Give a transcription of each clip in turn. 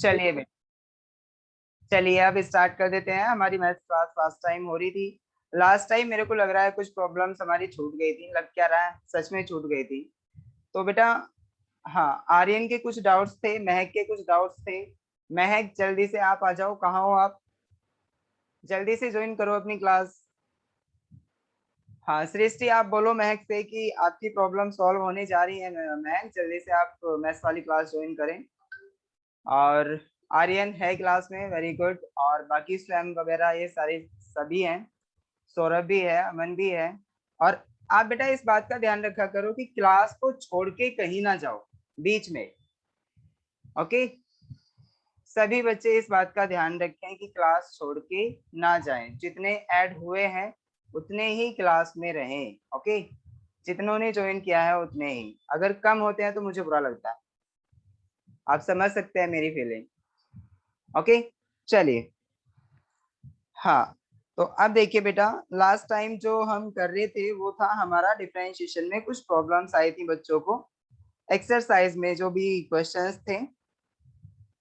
चलिए बेटा, चलिए अब स्टार्ट कर देते हैं। हमारी मैथ क्लास लास्ट टाइम हो रही थी। लास्ट टाइम मेरे को लग रहा है कुछ प्रॉब्लम्स हमारी छूट गई थी, लग क्या रहा है सच में छूट गई थी। तो बेटा, हाँ, आर्यन के कुछ डाउट्स थे, महक के कुछ डाउट्स थे। महक जल्दी से आप आ जाओ, कहाँ हो आप? जल्दी से ज्वाइन करो अपनी क्लास। हाँ सृष्टि, आप बोलो महक से कि आपकी प्रॉब्लम सॉल्व होने जा रही है। महक जल्दी से आप मैथ्स वाली क्लास ज्वाइन करें। और आर्यन है क्लास में, वेरी गुड। और बाकी स्वयं वगैरह ये सारे सभी हैं। सौरभ भी है, अमन भी है। और आप बेटा इस बात का ध्यान रखा करो कि क्लास को छोड़ के कहीं ना जाओ बीच में। ओके, सभी बच्चे इस बात का ध्यान रखें कि क्लास छोड़ के ना जाएं। जितने ऐड हुए हैं उतने ही क्लास में रहें। ओके, जितनों ने ज्वाइन किया है उतने ही। अगर कम होते हैं तो मुझे बुरा लगता है। आप समझ सकते हैं मेरी फीलिंग। ओके, चलिए। हाँ, तो अब देखिए बेटा, लास्ट टाइम जो हम कर रहे थे वो था हमारा डिफरेंशिएशन में कुछ प्रॉब्लम्स आई थी बच्चों को, एक्सरसाइज में जो भी क्वेश्चंस थे।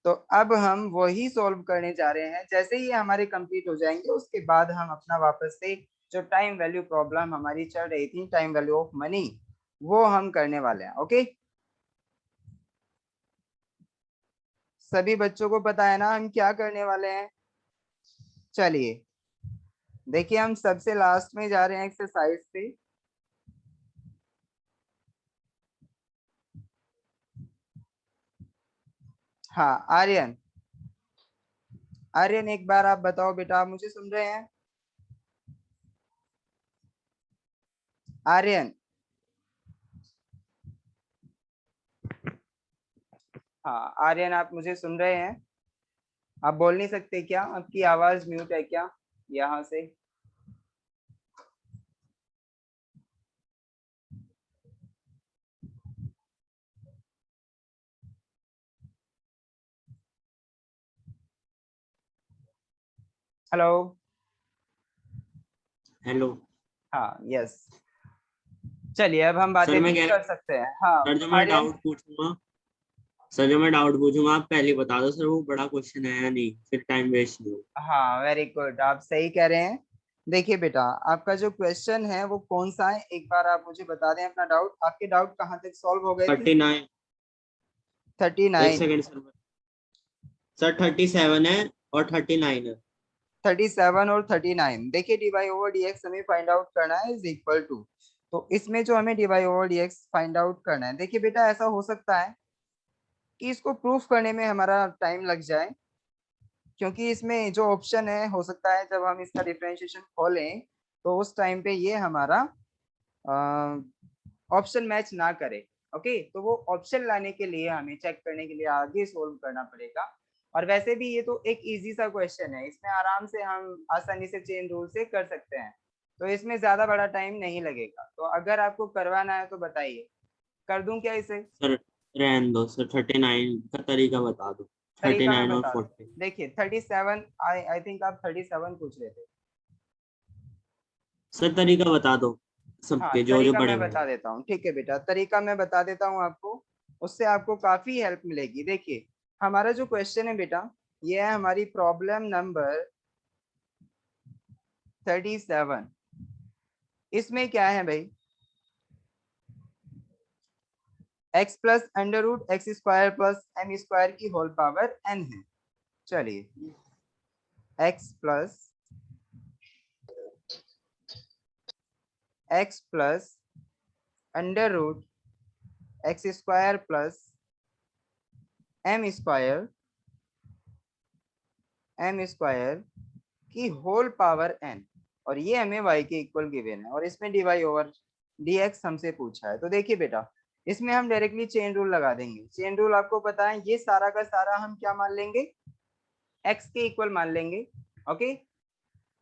तो अब हम वही सॉल्व करने जा रहे हैं। जैसे ही हमारे कंप्लीट हो जाएंगे उसके बाद हम अपना वापस से जो टाइम वैल्यू प्रॉब्लम हमारी चल रही थी, टाइम वैल्यू ऑफ मनी, वो हम करने वाले हैं। ओके, सभी बच्चों को पता है ना हम क्या करने वाले हैं? चलिए देखिए, हम सबसे लास्ट में जा रहे हैं एक्सरसाइज पे। हाँ आर्यन, आर्यन एक बार आप बताओ बेटा, आप मुझे सुन रहे हैं? आर्यन, हाँ आर्यन, आप मुझे सुन रहे हैं? आप बोल नहीं सकते क्या? आपकी आवाज म्यूट है क्या यहाँ से? हेलो। हेलो। हाँ यस, चलिए अब हम सर बातें मैं भी कह कर सकते हैं। हाँ रहा, सर जो मैं आर्यन। डाउट पूछूंगा, सर जो मैं डाउट पूछूंगा आप पहले बता दो सर, वो बड़ा क्वेश्चन है या नहीं, फिर टाइम वेस्ट नहीं हो। हाँ वेरी गुड, आप सही कह रहे हैं। देखिए बेटा, आपका जो क्वेश्चन है वो कौन सा है, एक बार आप मुझे बता दें अपना डाउट। आपके डाउट कहाँ तक सॉल्व हो गए थे? 39। थर्टी एक नाइन सेकंड सर, सर 37 है और 39 है। 37 और 39। देखिए d Y over D x हमें फाइंड आउट करना है इज इक्वल टू। तो इसमें जो हमें d Y over D x find out करना है, देखिए बेटा ऐसा हो सकता है कि इसको प्रूफ करने में हमारा टाइम लग जाए। क्योंकि इसमें जो ऑप्शन है, हो सकता है जब हम इसका डिफरेंशिएशन खोलें तो उस टाइम पे ये हमारा ऑप्शन मैच ना करे। ओके, तो वो ऑप्शन लाने के लिए हमें चेक करने के लिए आगे सोल्व करना पड़ेगा। और वैसे भी ये तो एक इजी सा क्वेश्चन है, इसमें आराम से हम आसानी से चेन रूल से कर सकते हैं। तो इसमें ज्यादा बड़ा टाइम नहीं लगेगा। तो अगर आपको करवाना है तो बताइए, कर दूं क्या इसे? सर रहने दो सर, 39 का तरीका बता दो। तरीका मैं 39 और बता दूं। 40। देखिए 37, आई थिंक आप 37 पूछ रहे थे। सर तरीका बता दो हाँ सबके, जो जो तरीका बड़े मैं बड़े। बता देता हूँ, ठीक है बेटा, तरीका मैं बता देता हूँ आपको। उससे आपको काफी हेल्प मिलेगी। देखिए, हमारा जो क्वेश्चन है बेटा, ये है हमारी प्रॉब्लम नंबर 37। इसमें क्या है भाई? x plus under root x square plus m square की होल पावर n है। चलिए, x plus under root x square plus m square की होल पावर n, और ये हमें y के इक्वल गिवन है, और इसमें dy ओवर dx हमसे पूछा है। तो देखिए बेटा, इसमें हम डायरेक्टली चेन रूल लगा देंगे। चेन रूल आपको पता है, ये सारा का सारा हम क्या मान लेंगे? x के इक्वल मान लेंगे। ओके,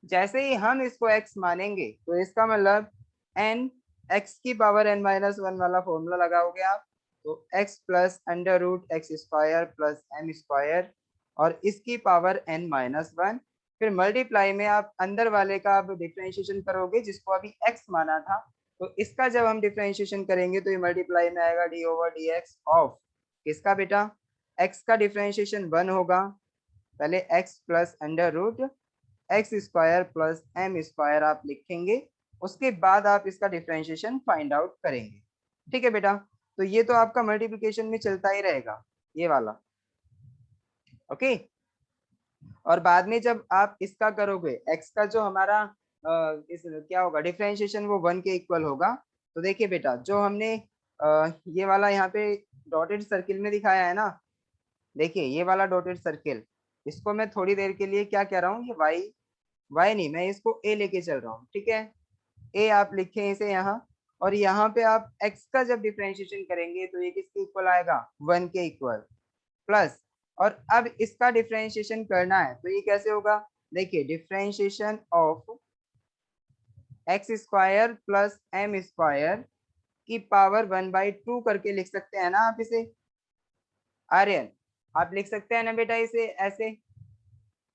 जैसे ही हम इसको x मानेंगे तो इसका मतलब n, x की पावर n-1 वाला फॉर्मूला लगाओगे आप। तो x plus under root x square plus m square, और इसकी पावर n-1, फिर मल्टीप्लाई में आप अंदर वाले का आप डिफरेंशिएशन करोगे जिसको अभी x माना था। तो इसका जब हम डिफरेंशिएशन करेंगे तो ये मल्टीप्लाई में आएगा d over D x of किसका बेटा? x का डिफरेंशिएशन 1 होगा, पहले x plus under root x square plus m square आप लिखेंगे, उसके बाद आप इसका डिफरेंशिएशन फाइंड आउट करेंगे। ठीक है बेटा, तो ये तो आपका मल्टीप्लिकेशन में चलता ही रहेगा ये वाला, ओके। और बाद में जब आप इसका करोगे x का जो हमारा इस क्या होगा डिफरेंशिएशन, वो 1 के इक्वल होगा। तो देखिए बेटा, जो हमने ये वाला यहाँ पे डॉटेड सर्किल में दिखाया है ना, देखिए ये वाला डॉटेड सर्किल, इसको मैं थोड़ी देर के लिए क्या कह रहा हूँ, ये y नहीं, मैं इसको a लेके चल रहा हूँ, ठीक है। a आप लिखें इसे यहाँ, और यहाँ पे आप x का जब डिफरेंशिएशन करेंगे तो ये किसके इक्वल आएगा, 1 के इक्वल, प्लस, और अब इसका डिफरेंशिएशन करना है तो ये कैसे होगा, देखिए differentiation of x square plus m square की पावर 1/2 करके लिख सकते हैं ना आप इसे, आर्यन आप लिख सकते हैं ना बेटा इसे ऐसे।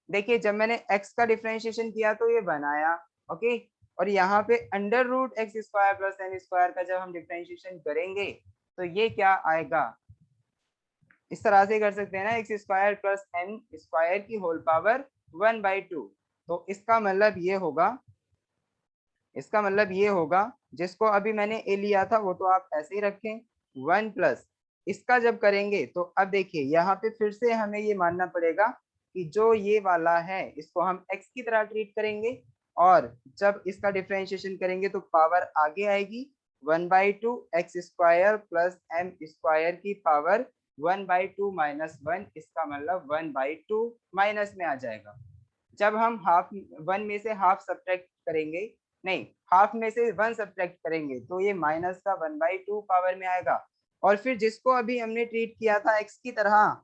देखिए जब मैंने x का डिफरेंशिएशन किया तो ये बनाया, ओके, और यहाँ पे under root x square plus m square का जब हम डिफरेंशिएशन करेंगे तो ये क्या आएगा, इस तरह से कर सकते हैं ना, x square plus m square की होल पावर 1/2। तो इसका मतलब ये होगा, इसका मतलब ये होगा, जिसको अभी मैंने ए लिया था वो तो आप ऐसे ही रखें, 1 प्लस इसका जब करेंगे तो अब देखिए यहाँ पे फिर से हमें ये मानना पड़ेगा कि जो ये वाला है इसको हम x की तरह ट्रीट करेंगे, और जब इसका डिफरेंशिएशन करेंगे तो पावर आगे आएगी 1/2 x square plus m square की पावर 1/2 माइनस 1, इसका मतलब 1/2 माइनस में आ जाएगा। जब हम हाफ 1 में से हाफ सब्ट्रैक्ट करेंगे, नहीं हाफ में से 1 सब्ट्रैक्ट करेंगे तो ये माइनस का 1/2 पावर में आएगा, और फिर जिसको अभी हमने ट्रीट किया था x की तरह,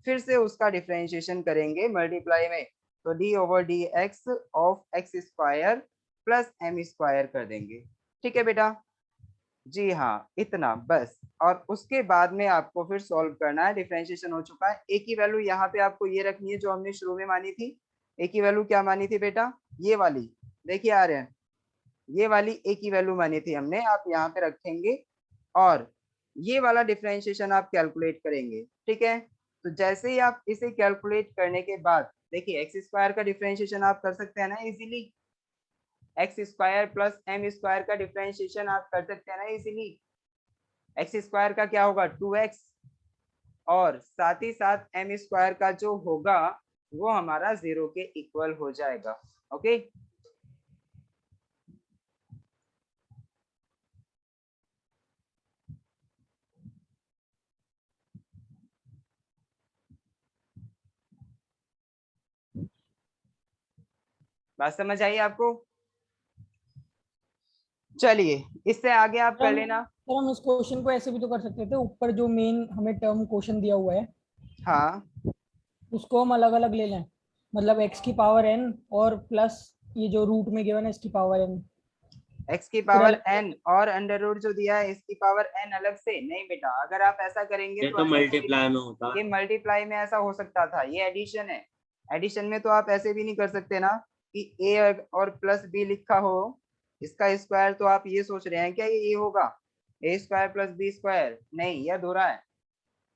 फिर से उसका डिफरेंशिएशन करेंगे मल्टीप्लाई में, तो d over D x of x square plus m square कर देंगे। ठीक है बेटा, जी हाँ इतना बस, और उसके बाद में आपको फिर सॉल्व करना है, डिफरेंशिएशन हो चुका है। ए की वैल्यू यहाँ पे आपको ये रखनी है जो हमने शुरू में मानी थी, ए की वैल्यू क्या मानी थी बेटा, ये वाली, देखिए आ रहे हैं, ये वाली ए की वैल्यू मानी थी हमने, आप यहाँ पे रखेंगे, और ये वाला डिफरेंशिएशन आप कैलकुलेट करेंगे। ठीक है, तो जैसे ही आप इसे कैलकुलेट करने के बाद देखिए एक्स स्क्वायर का डिफरेंशिएशन आप कर सकते हैं ना easily, x square plus m square का डिफरेंशिएशन आप कर सकते हैं ना इजीली, एक्स स्क्वायर का क्या होगा 2x, और साथ ही साथ एम स्क्वायर का जो होगा वो हमारा 0 के इक्वल हो जाएगा, ओके। बात समझ आई आपको, चलिए इससे आगे आप कर लेना। सर हम इस क्वेश्चन को ऐसे भी तो कर सकते थे, ऊपर जो मेन हमें टर्म क्वेश्चन दिया हुआ है हाँ उसको हम अलग अलग ले लें, मतलब x की पावर n और प्लस ये जो रूट में गिवन है इसकी पावर n, x की फिर पावर अलग n और अंडर रूट जो दिया है इसकी पावर n अलग से नहीं बेटा, अगर आप ऐसा करेंगे ये तो तो ऐसा मल्टीप्लाई में होता ये है। मल्टीप्लाई में ऐसा हो सकता था, ये एडिशन है, एडिशन में तो आप ऐसे भी नहीं कर सकते ना कि a और प्लस बी लिखा हो, इसका स्क्वायर, तो आप ये सोच रहे हैं क्या ये होगा a square plus b square, नहीं यह अधूरा है,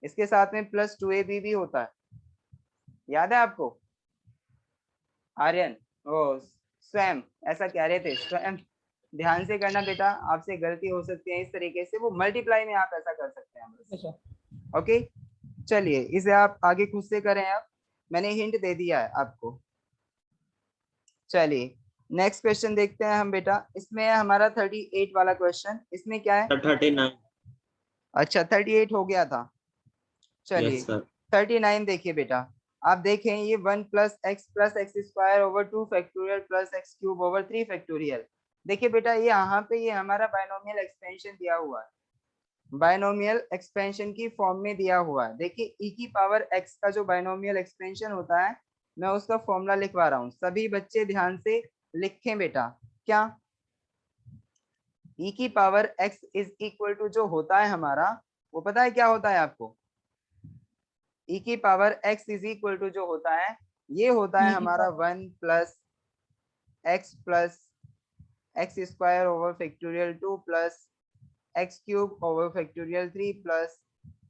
इसके साथ में प्लस 2ab भी होता है, याद है आपको आर्यन, ओ स्वयं ऐसा कह रहे थे, स्वयं ध्यान से करना बेटा, आपसे गलती हो सकती है, इस तरीके से वो मल्टीप्लाई में आप ऐसा कर सकते हैं बस, अच्छा। ओके। चलिए इसे आप आगे खुद से करें, अब मैंने हिंट दे दिया है आपको। चलिए नेक्स्ट क्वेश्चन देखते हैं हम बेटा, इसमें है हमारा 38 वाला क्वेश्चन, इसमें क्या है, 39। अच्छा 38 हो गया था, चलिए यस सर। 39 देखिए बेटा, आप देखें ये 1 plus x square over 2 factorial plus x cube over 3 factorial. देखिए बेटा ये यहाँ पे ये हमारा बायनोमियल एक्सपेंशन दिया हुआ है, बायनोमियल एक्सपेंशन की फॉर्म में दिया हुआ है। देखिए e की पावर x का जो बायनोमियल एक्सपेंशन होता है, मैं उसका फॉर्मूला लिखवा रहा हूँ, सभी बच्चे ध्यान से लिखें बेटा, क्या e की power x is equal to जो होता है हमारा, वो पता है क्या होता है आपको, e की power x is equal to जो होता है ये होता है हमारा 1 plus x square over factorial 2 plus x cube over factorial 3 plus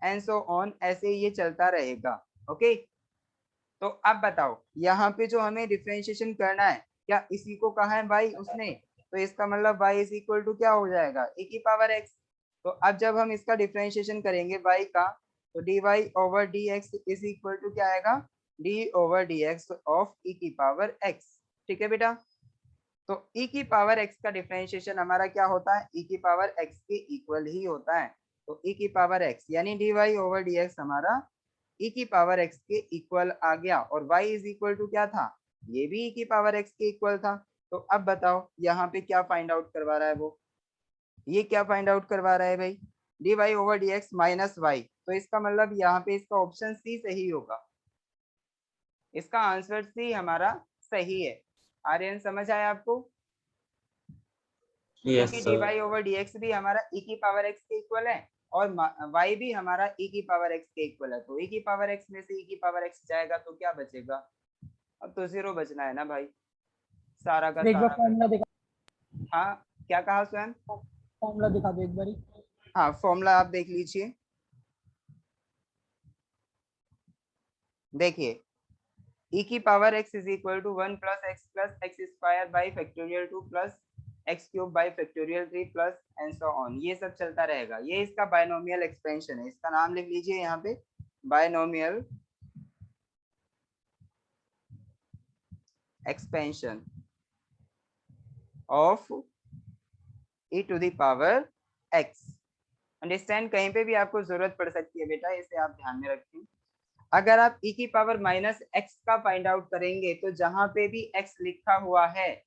and so on, ऐसे ये चलता रहेगा। ओके, तो अब बताओ यहाँ पे जो हमें डिफरेंशिएशन करना है, क्या इसी को कहा है भाई उसने, तो इसका मतलब y इज इक्वल टू क्या हो जाएगा, e की पावर x। तो अब जब हम इसका डिफरेंशिएशन करेंगे y का, तो dy over dx is equal to क्या आएगा, d over dx of e की पावर x। ठीक है बेटा, तो e की पावर x का डिफरेंशिएशन हमारा क्या होता है, e की पावर x के इक्वल ही होता है। तो e की पावर x यानी dy ओवर dx हमारा e की पावर x के इक्वल आ गया, और y इज इक्वल टू क्या था, ये भी e की पावर x के इक्वल था। तो अब बताओ यहाँ पे क्या फाइंड आउट करवा रहा है वो, ये क्या फाइंड आउट करवा रहा है भाई, dy over dx minus y। तो इसका मतलब यहाँ पे इसका ऑप्शन सी सही होगा, इसका आंसर सी हमारा सही है। आर्यन समझ आया आपको, यस क्योंकि सर। dy ओवर dx भी हमारा e की पावर x के इक्वल है, और y भी हमारा e की पावर x के इक्वल है। तो e की पावर x में से e की पावर x जाएगा तो क्या बचेगा, अब तो जीरो बचना है ना भाई, सारा का एक बार सारा। फॉर्मूला दिखा, हाँ, क्या कहा स्वयं, फॉर्मूला दिखा दो एक बारी। हाँ फॉर्मूला आप देख लीजिए। देखिए e की power x is equal to 1 plus x square by factorial 2 plus x cube by factorial 3 plus and so on, ये सब चलता रहेगा। ये इसका बायनोमियल एक्सपेंशन है, इसका नाम लिख लीजिए यहाँ पे, binomial expansion of e to the power x। Understand, कहीं पे भी आपको जरूरत पड़ सकती है बेटा, इसे आप ध्यान में रखें। अगर आप e की पावर माइनस एक्स का फाइंड आउट करेंगे, तो जहां पे भी x लिखा हुआ है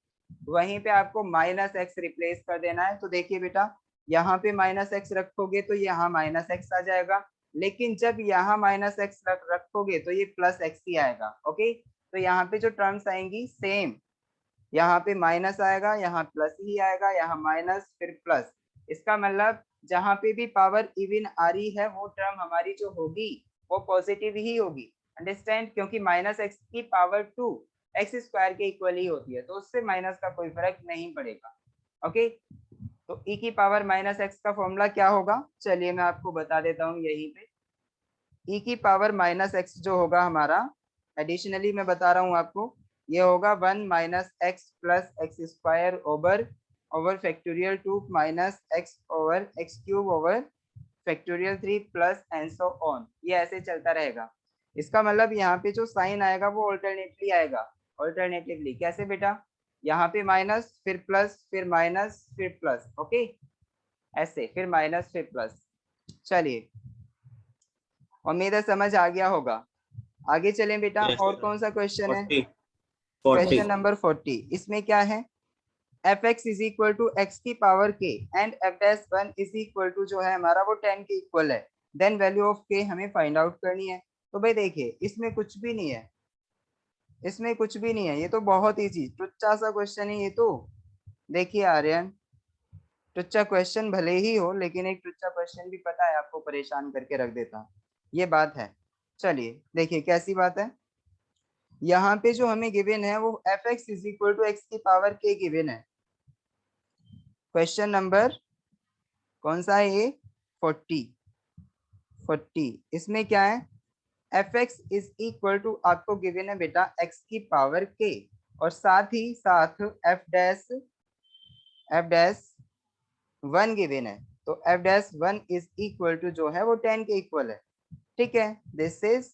वहीं पे आपको माइनस एक्स रिप्लेस कर देना है। तो देखिए बेटा, यहाँ पे माइनस एक्स रखोगे तो यहाँ माइनस एक्स आ जाएगा, लेकिन जब यहाँ माइनस एक्स रखोगे तो ये प्लस एक्स ही आएगा। ओके, तो यहाँ पे जो टर्म्स आएंगी सेम, यहाँ पे माइनस आएगा, यहाँ प्लस ही आएगा, यहाँ माइनस फिर प्लस। इसका मतलब जहाँ पे भी पावर इवन आ रही है वो टर्म हमारी जो होगी वो पॉजिटिव ही होगी। अंडरस्टैंड, क्योंकि माइनस एक्स की पावर 2 एक्स स्क्वायर के इक्वल ही होती है, तो उससे माइनस का कोई फर्क नहीं पड़ेगा। ओके, तो e की पावर माइनस एक्स का फॉर्मूला क्या होगा, चलिए मैं आपको बता देता हूँ यहीं पे। e की पावर माइनस एक्स जो होगा हमारा, एडिशनली मैं बता रहा हूँ आपको, ये होगा 1 minus x plus x square over over factorial 2 minus x over x cube over factorial 3 plus and so on, ये ऐसे चलता रहेगा। इसका मतलब यहाँ पे जो साइन आएगा वो ऑल्टरनेटली आएगा। ऑल्टरनेटिवली कैसे बेटा, यहाँ पे माइनस फिर प्लस फिर माइनस फिर प्लस, ओके, ऐसे फिर माइनस फिर प्लस। चलिए, उम्मीद है समझ आ गया होगा। आगे चलें बेटा, यस और सर। कौन सा क्वेश्चन है, 40 40। Question number 40। इसमें क्या है, f x is equal to x की power k and f dash one is equal to जो है हमारा वो 10 के इक्वल है, देन वैल्यू ऑफ के हमें फाइंड आउट करनी है। तो भाई देखिए इसमें कुछ भी नहीं है, इसमें कुछ भी नहीं है, ये तो बहुत इजी टुच्चा सा क्वेश्चन है ये तो। देखिए आर्यन, टुच्चा क्वेश्चन भले ही हो, लेकिन एक टुच्चा क्वेश्चन भी पता है आपको परेशान करके रख देता, ये बात है। चलिए देखिए कैसी बात है, यहाँ पे जो हमें गिवन है वो f x is equal to x की पावर के गिवन है। क्वेश्चन नंबर कौन सा है ये, 40। इसमें क्या है, f x is equal to आपको गिवन है बेटा एक्स की पावर के, और साथ ही साथ एफ डैश वन गिवन है। तो f dash one is equal to जो है वो 10 के इक्वल है। ठीक है, this is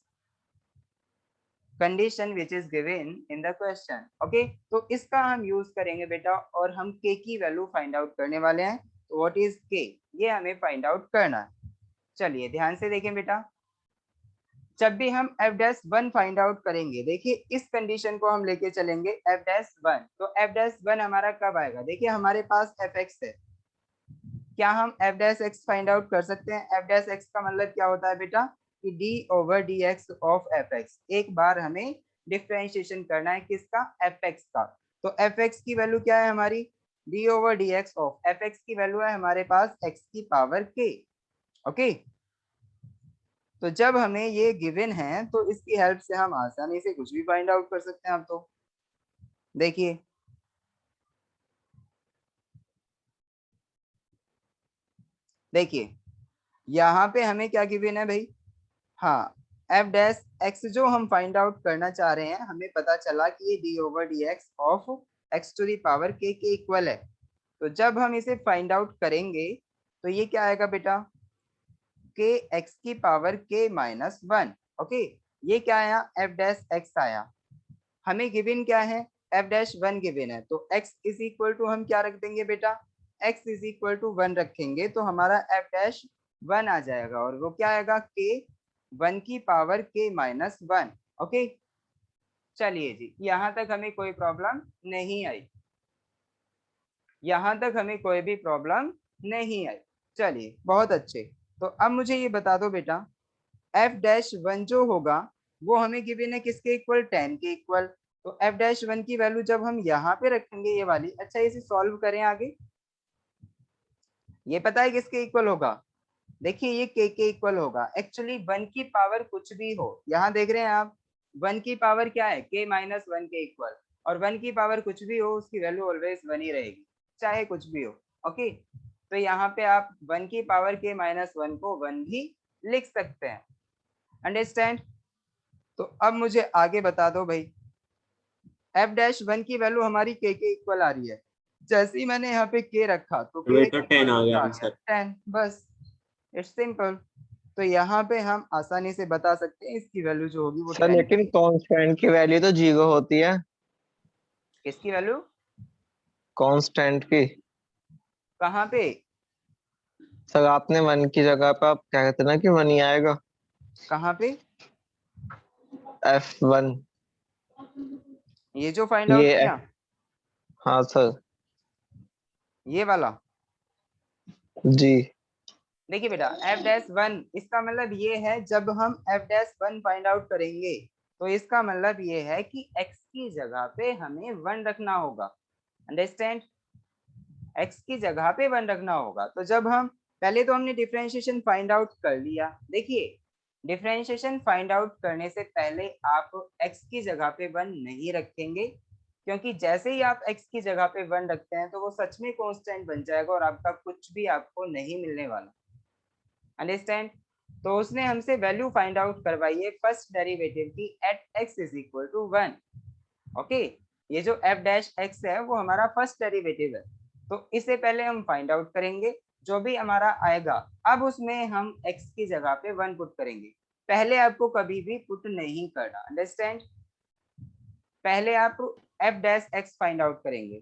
condition which is given in the question. Okay, तो इसका हम यूज करेंगे बेटा, और हम के की वैल्यू फाइंड आउट करने वाले हैं। तो व्हाट इज के, ये हमें फाइंड आउट करना है। चलिए ध्यान से देखें बेटा, जब भी हम F dash one find out करेंगे, देखिए इस कंडीशन को हम लेके चलेंगे एफ डैश वन। तो एफ डैश वन हमारा कब आएगा, देखिए हमारे पास एफ एक्स है, क्या हम F dash x find out कर सकते हैं। एफ डैश एक्स का मतलब क्या होता है बेटा, कि D over D x of F x. एक बार हमें डिफ्रेंशिएशन करना है किसका, एफ एक्स का। तो एफ एक्स की वैल्यू क्या है हमारी, D over D x of F x की वैल्यू है हमारे पास एक्स की पावर के। ओके, तो जब हमें ये गिवन है तो इसकी हेल्प से हम आसानी से कुछ भी फाइंड आउट कर सकते हैं। आप तो देखिए, देखिए यहाँ पे हमें क्या गिवन है भाई, हाँ एफ डैश एक्स जो हम फाइंड आउट करना चाह रहे हैं, हमें पता चला कि ये d over D x of x to the power k equal है। तो जब हम इसे फाइंड आउट करेंगे तो ये क्या आएगा बेटा, के एक्स की पावर के माइनस वन। ओके, ये क्या आया, एफ डैश एक्स आया। हमें गिवन क्या है, एफ डैश वन गिवन है, तो x इज इक्वल टू हम क्या रख देंगे बेटा, x is equal to one रखेंगे तो हमारा एफ डैश वन आ जाएगा, और वो क्या आएगा, के वन की पावर के माइनस वन। ओके, चलिए जी, यहाँ तक हमें कोई प्रॉब्लम नहीं आई, यहाँ तक हमें कोई भी प्रॉब्लम नहीं आई। चलिए बहुत अच्छे। तो अब मुझे ये बता दो बेटा, एफ डैश वन जो होगा वो हमें गिवन है किसके इक्वल, 10 के इक्वल। तो एफ डैश वन की वैल्यू जब हम यहाँ पे रखेंगे ये वाली, अच्छा इसे सॉल्व करें आगे, ये पता है किसके इक्वल होगा, देखिए ये के इक्वल होगा। एक्चुअली वन की पावर कुछ भी हो, यहाँ देख रहे हैं आप, वन की पावर क्या है, के माइनस वन के इक्वल, और वन की पावर कुछ भी हो उसकी वैल्यू ऑलवेज वन ही रहेगी, चाहे कुछ भी हो। ओके, तो यहाँ पे आप वन की पावर के माइनस वन को वन भी लिख सकते हैं, अंडरस्टैंड। तो अब मुझे आगे बता दो भाई, एफ डैश वन की वैल्यू हमारी के इक्वल आ रही है, जैसे ही मैंने यहाँ पे के रखा तो के बेटा 10 आ गया आंसर। 10, बस इट्स सिंपल। तो यहाँ पे हम आसानी से बता सकते हैं इसकी वैल्यू जो होगी वो सर 10 लेकिन कांस्टेंट की वैल्यू तो 0 होती है। किसकी वैल्यू, कांस्टेंट की। कहाँ पे, सर आपने 1 की जगह पे आप कह रहे थे ना कि 1 ही आएगा। कहाँ पे, F1। ये जो फाइंड आउट ये किया, हाँ सर। ये वाला, जी। देखिए बेटा एफ डैश वन, इसका मतलब ये है जब हम F dash one find out करेंगे तो इसका मतलब ये है कि x की जगह पे हमें वन रखना होगा, अंडरस्टैंड, x की जगह पे वन रखना होगा। तो जब हम पहले तो हमने डिफरेंशिएशन फाइंड आउट कर लिया, देखिए डिफरेंशिएशन फाइंड आउट करने से पहले आप x की जगह पे वन नहीं रखेंगे, क्योंकि जैसे ही आप x की जगह पे वन रखते हैं तो वो सच में कांस्टेंट बन जाएगा और आपका कुछ भी आपको नहीं मिलने वाला, अंडरस्टैंड। तो उसने हमसे वैल्यू फाइंड आउट करवाई है फर्स्ट डेरिवेटिव की at x is equal to one. Okay, ये जो f डैश x है वो हमारा फर्स्ट डेरिवेटिव है, तो इसे पहले हम फाइंड आउट करेंगे, जो भी हमारा आएगा अब उसमें हम x की जगह पे वन पुट करेंगे, पहले आपको कभी भी पुट नहीं करना, अंडरस्टैंड। पहले आप f dash x find out करेंगे।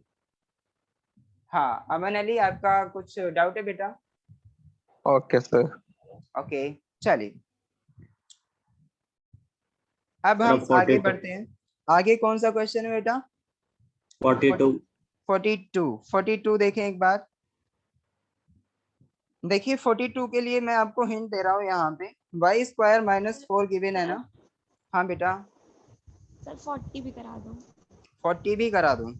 हाँ अमन अली, आपका कुछ डाउट है बेटा, ओके सर। ओके चलिए अब हम सर आगे 42 बढ़ते हैं। आगे कौन सा क्वेश्चन है बेटा, 42 42 देखें एक बार, देखिए 42 के लिए मैं आपको हिंट दे रहा हूँ, यहाँ पे वाई स्क्वायर माइनस 4 गिवन है ना। हाँ बेटा, सर 40 भी करा दो। 40 भी करा दूं,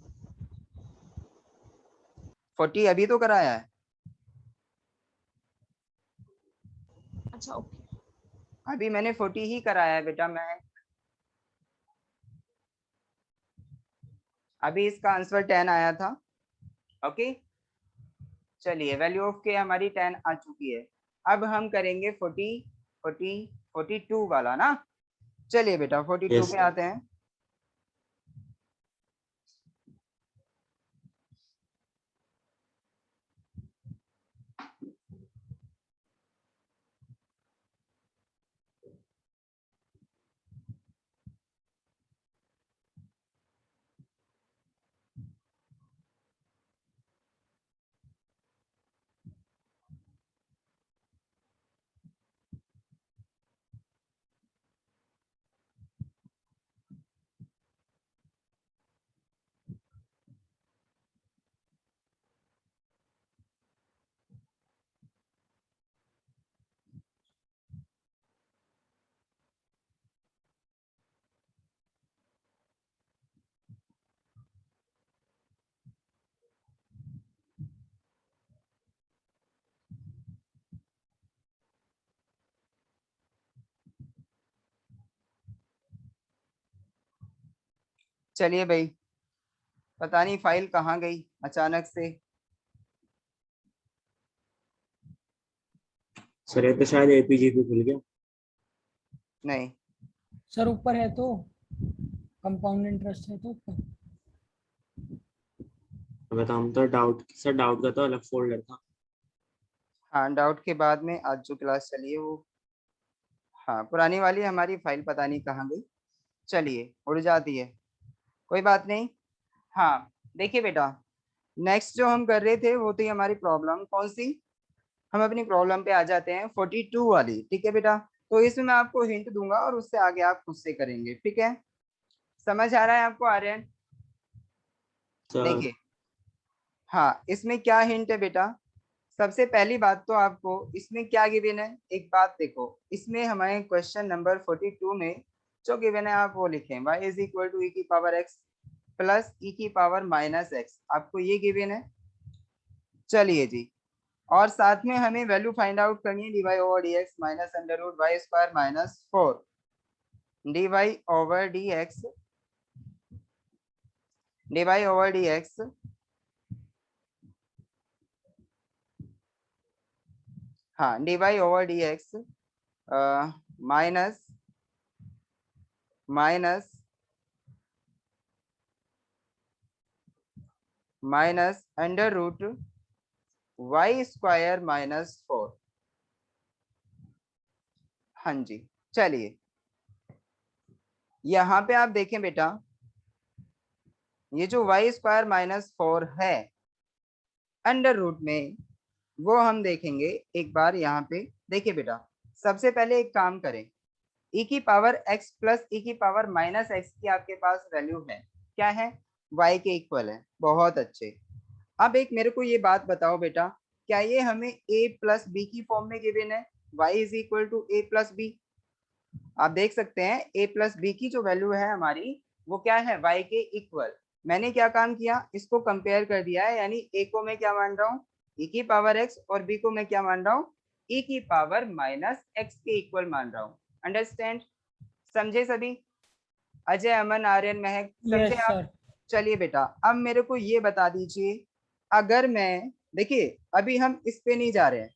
40 अभी तो कराया है, अच्छा ओके। अभी मैंने 40 ही कराया है बेटा, मैं अभी इसका आंसर 10 आया था। ओके चलिए, वैल्यू ऑफ के हमारी 10 आ चुकी है, अब हम करेंगे 42 वाला ना। चलिए बेटा 42 यस पे आते हैं। चलिए भाई, पता नहीं फाइल कहाँ गई अचानक से। सर ये तो शायद एपीजीपी खुल गया। नहीं, सर ऊपर है तो कंपाउंड इंटरेस्ट है तो ऊपर। बताऊँ तो डाउट, सर डाउट का तो अलग फोल्डर था। हाँ डाउट के बाद में आज जो क्लास चली है वो, हाँ पुरानी वाली हमारी फाइल पता नहीं कहाँ गई, चलिए उड़ जाती है, कोई बात नहीं। हाँ देखिए बेटा, नेक्स्ट जो हम कर रहे थे वो थी हमारी प्रॉब्लम कौन सी, हम अपनी प्रॉब्लम पे आ जाते हैं 42 वाली, ठीक है बेटा। तो इसमें मैं आपको हिंट दूंगा और उससे आगे आप खुद से करेंगे, ठीक है, समझ आ रहा है आपको आर्यन? सर देखिए, हाँ इसमें क्या हिंट है बेटा, सबसे पहली बात तो आपको इसमें क्या गिवन है, एक बात देखो, इसमें हमारे क्वेश्चन नंबर 42 में जो गिवन है आप वो लिखें, y इज इक्वल टू ई की पावर x प्लस ई की पावर माइनस एक्स, आपको ये गिवन है। चलिए जी, और साथ में हमें वैल्यू फाइंड आउट करनी है dy over dx minus under root Y square minus 4 dy over dx, dy over dx, हाँ dy over dx minus minus minus under root Y square minus 4। हाँ जी, चलिए यहाँ पे आप देखें बेटा, ये जो वाई स्क्वायर माइनस 4 है अंडर रूट में, वो हम देखेंगे एक बार यहाँ पे। देखिए बेटा, सबसे पहले एक काम करें, e की पावर x प्लस e की पावर माइनस एक्स की आपके पास वैल्यू है, क्या है, y के इक्वल है, बहुत अच्छे। अब एक मेरे को ये बात बताओ बेटा, क्या ये हमें a प्लस बी की फॉर्म में गिवन है, y is equal to a plus b? आप देख सकते हैं a प्लस बी की जो वैल्यू है हमारी वो क्या है, y के इक्वल। मैंने क्या काम किया, इसको कंपेयर कर दिया है, यानी a को मैं क्या मान रहा हूँ, e की पावर x, और b को मैं क्या मान रहा हूँ, e की पावर माइनस x के इक्वल मान रहा हूँ। अंडरस्टैंड, समझे सभी? अजय, अमन, आर्यन, महक, समझे यस आप? सर। चलिए बेटा, अब मेरे को ये बता दीजिए, अगर मैं, देखिए अभी हम इस पे नहीं जा रहे हैं,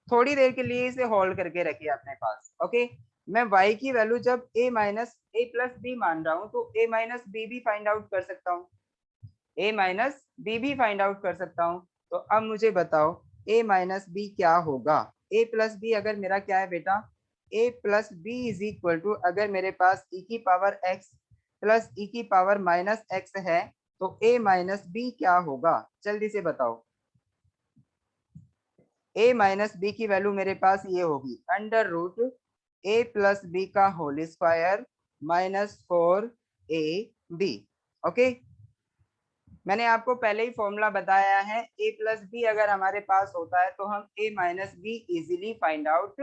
थोड़ी देर के लिए इसे होल्ड करके रखिए अपने पास, ओके। मैं y की वैल्यू जब a minus a plus b मान रहा हूँ तो a माइनस बी भी फाइंड आउट कर सकता हूँ, a माइनस बी भी फाइंड आउट कर सकता हूँ। तो अब मुझे बताओ a माइनस बी क्या होगा, a प्लस बी अगर मेरा क्या है बेटा, a plus b is equal to, अगर मेरे पास e की पावर x प्लस e की पावर माइनस एक्स है तो a माइनस बी क्या होगा, जल्दी से बताओ। a माइनस बी की वैल्यू मेरे पास ये होगी, under root a plus B का whole square minus 4 A B, okay. मैंने आपको पहले ही फॉर्मूला बताया है, a प्लस बी अगर हमारे पास होता है तो हम a minus be easily find out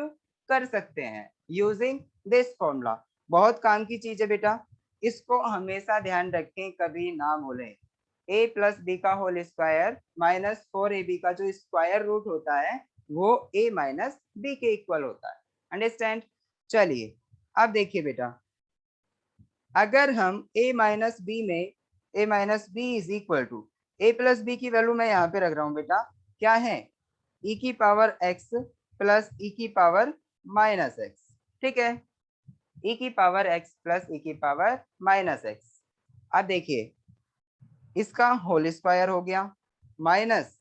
कर सकते हैं यूजिंग दिस फॉर्मूला। बहुत काम की चीज है बेटा, इसको हमेशा ध्यान रखें, कभी ना भूलें। a प्लस बी का होल स्क्वायर माइनस 4ab का जो स्क्वायर रूट होता है वो a माइनस बी के इक्वल होता है। अंडरस्टैंड? चलिए अब देखिए बेटा, अगर हम a माइनस बी में a minus B is equal to a plus b की वैल्यू मैं यहाँ पे रख रहा हूँ बेटा, क्या है, e की पावर x प्लस e की पावर माइनस एक्स, ठीक है, e की पावर x प्लस e की पावर माइनस एक्स। अब देखिए इसका होल स्क्वायर हो गया माइनस,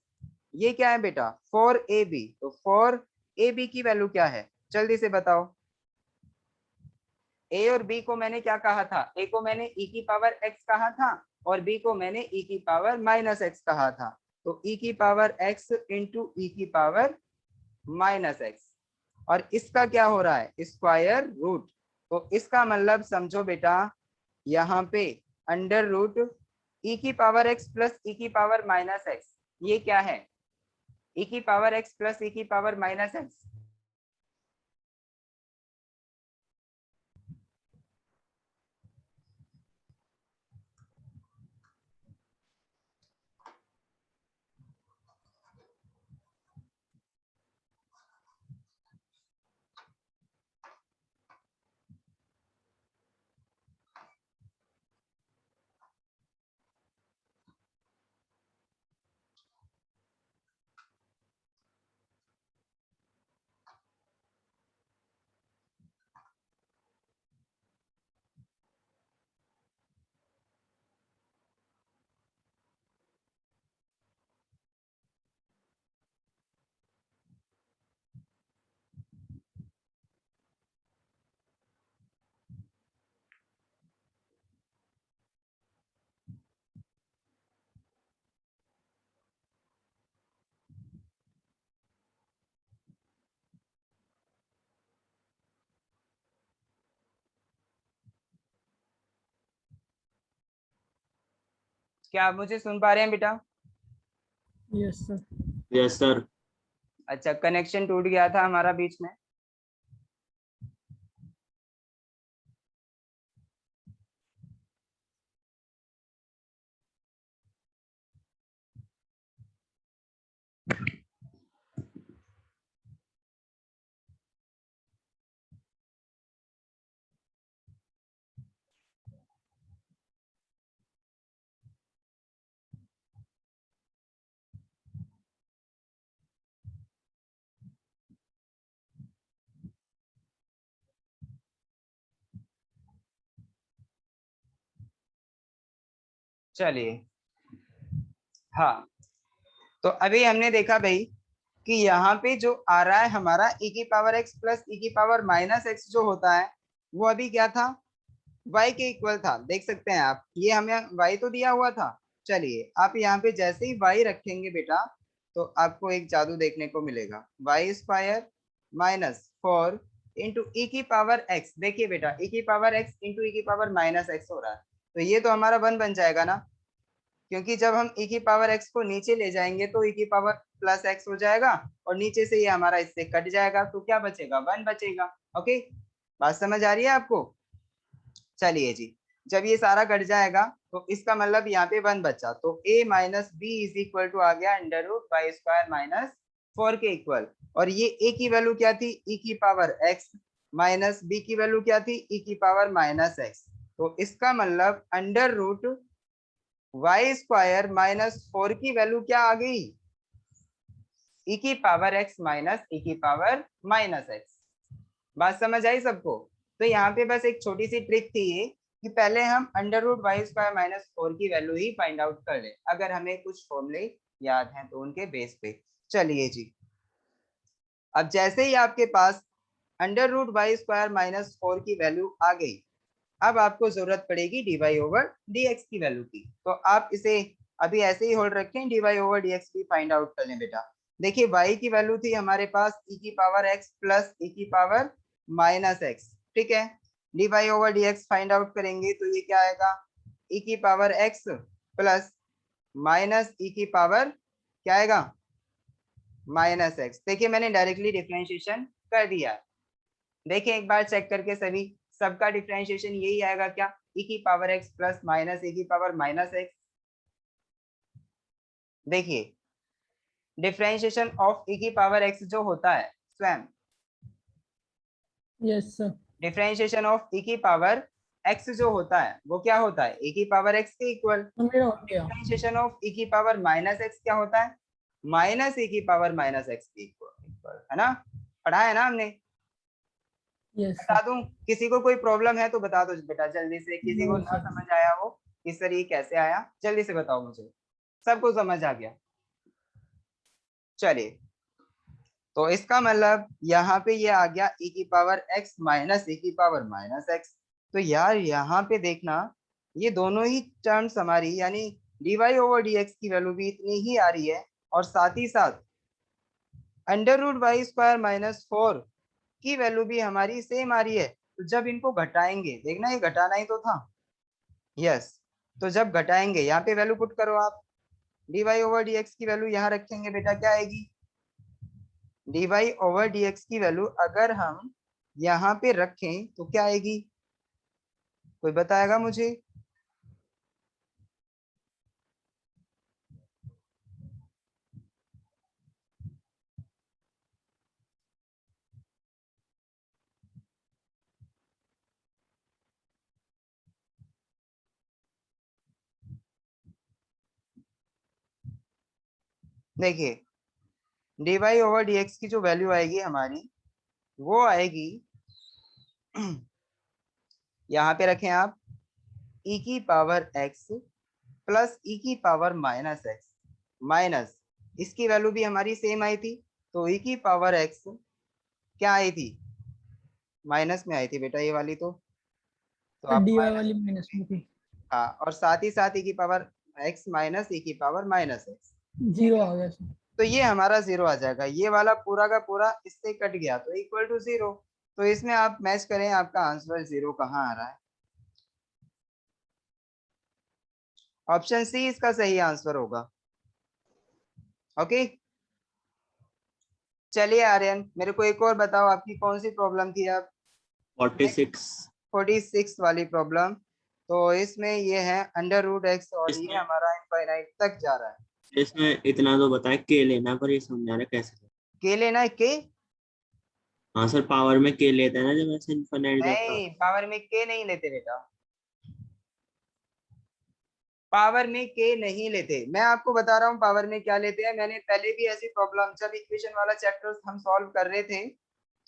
ये क्या है बेटा, 4ab, तो 4ab की वैल्यू क्या है, जल्दी से बताओ। a और b को मैंने क्या कहा था, a को मैंने e की पावर x कहा था और b को मैंने e की पावर माइनस एक्स कहा था, तो e की पावर x इंटू e की पावर माइनस एक्स, और इसका क्या हो रहा है, स्क्वायर रूट। तो इसका मतलब समझो बेटा, यहाँ पे अंडर रूट e की पावर x प्लस e की पावर माइनस एक्स, ये क्या है, e की पावर x प्लस e की पावर माइनस एक्स। क्या आप मुझे सुन पा रहे हैं बेटा? Yes sir. Yes sir. अच्छा, कनेक्शन टूट गया था हमारा बीच में। चलिए, हाँ, तो अभी हमने देखा भाई कि यहाँ पे जो आ रहा है हमारा e की पावर x प्लस e की पावर माइनस x जो होता है वो अभी क्या था, y के इक्वल था। देख सकते हैं आप, ये हमें y तो दिया हुआ था। चलिए, आप यहाँ पे जैसे ही y रखेंगे बेटा तो आपको एक जादू देखने को मिलेगा। वाई स्क्वायर माइनस 4 इंटू ई की पावर x। देखिए बेटा, e की पावर x इंटू ई की पावर माइनस x हो रहा है, तो ये तो हमारा 1 बन जाएगा ना, क्योंकि जब हम e की पावर x को नीचे ले जाएंगे तो e की पावर प्लस x हो जाएगा और नीचे से ये हमारा इससे कट जाएगा, तो क्या बचेगा, 1 बचेगा। ओके, बात समझ आ रही है आपको? चलिए जी, जब ये सारा कट जाएगा तो इसका मतलब यहाँ पे 1 बचा, तो a minus B is equal to आ गया under root Y square minus 4 के इक्वल। और ये a की वैल्यू क्या थी, e की पावर x, माइनस b की वैल्यू क्या थी, e की पावर माइनस x। तो इसका मतलब under root Y square minus 4 की वैल्यू क्या आ गई, e की पावर x माइनस e की पावर माइनस x। बात समझ आई सबको? तो यहाँ पे बस एक छोटी सी ट्रिक थी ये कि पहले हम under root Y square minus 4 की वैल्यू ही फाइंड आउट कर ले, अगर हमें कुछ फॉर्मूले याद हैं तो उनके बेस पे। चलिए जी, अब जैसे ही आपके पास under root Y square minus 4 की वैल्यू आ गई, अब आपको जरूरत पड़ेगी D Y over D x की वैल्यू की। तो आप इसे अभी ऐसे ही होल्ड रखें, D Y over D x की फाइंड आउट कर लें बेटा। देखिए, y की वैल्यू थी हमारे पास e की पावर x प्लस e की पावर माइनस x, ठीक है। D Y over D x find out करेंगे तो ये क्या आएगा, e की power x plus minus e की पावर क्या आएगा, माइनस x। देखिए, मैंने डायरेक्टली डिफरेंशिएशन कर दिया। देखिए एक बार चेक करके सभी, सबका डिफरेंशिएशन यही आएगा क्या, e की power x plus minus e की पावर माइनस x। देखिए, डिफरेंशिएशन ऑफ e की पावर x जो होता है स्वयं, yes sir. Differentiation of e की पावर x जो होता है वो क्या होता है, e की पावर x के इक्वल। मेरा हो गया। डिफरेंशिएशन ऑफ e की पावर माइनस x क्या होता है, माइनस e की पावर माइनस x के इक्वल, है ना, पढ़ा है ना हमने। यस बता सर। दूं, किसी को कोई प्रॉब्लम है तो बता दो बेटा जल्दी से, किसी को नो ना सर। समझ आया हो इस सर ये कैसे आया, जल्दी से बताओ मुझे। सबको समझ आ गया? चलिए, तो इसका मतलब यहाँ पे ये आ गया e की पावर x माइनस e की पावर माइनस x। तो यार यहाँ पे देखना, ये दोनों ही टर्म्स हमारी यानी dy ओवर dx की वैल्यू भी इतनी ही आ रही है, और साथ ही साथ under root Y square minus 4 की वैल्यू भी हमारी सेम आ रही है। तो जब इनको घटाएंगे, देखना ये घटाना ही तो था, यस। तो जब घटाएंगे यहाँ पे वैल्यू पुट करो आप, dy ओवर dx की वैल्यू यहाँ रखेंगे बेटा, क्या आएगी, dy ओवर dx की वैल्यू अगर हम यहाँ पे रखें तो क्या आएगी, कोई बताएगा मुझे? देखिए, dy ओवर dx की जो वैल्यू आएगी हमारी वो आएगी यहाँ पे रखें आप, e की पावर x प्लस e की पावर माइनस x माइनस, इसकी वैल्यू भी हमारी सेम आई थी, तो e की पावर x क्या आई थी, माइनस में आई थी बेटा ये वाली, तो आप डी वाई माइनस, वाली माइनस में थी। हाँ, और साथ ही साथ e की पावर x माइनस e की पावर माइनस x, ठीक जीरो है। आ गया सर। तो ये हमारा 0 आ जाएगा, ये वाला पूरा का पूरा इससे कट गया तो इक्वल टू 0। तो इसमें आप मैच करें, आपका आंसर 0 कहाँ आ रहा है। ऑप्शन सी इसका सही आंसर होगा। ओके, चलिए आर्यन, मेरे को एक और बताओ, आपकी कौन सी प्रॉब्लम थी आप? 46। 46 वाली प्रॉब्लम। तो इसमें ये है अंडर रूट एक्स और ये इसमें हमारा इनफाइनाइट तक जा रहा है। इसमें इतना तो बताया के लेना है, पर ये समझा रहे कैसे। के लेना है के? हाँ सर, पावर में के लेते हैं ना जब ऐसे इनफिनिट जाता है। नहीं, पावर में के नहीं लेते बेटा, पावर में के नहीं लेते। मैं आपको बता रहा हूँ पावर में क्या लेते हैं। मैंने पहले भी ऐसी प्रॉब्लम, जब इक्वेशन वाला चैप्टर हम सॉल्व कर रहे थे,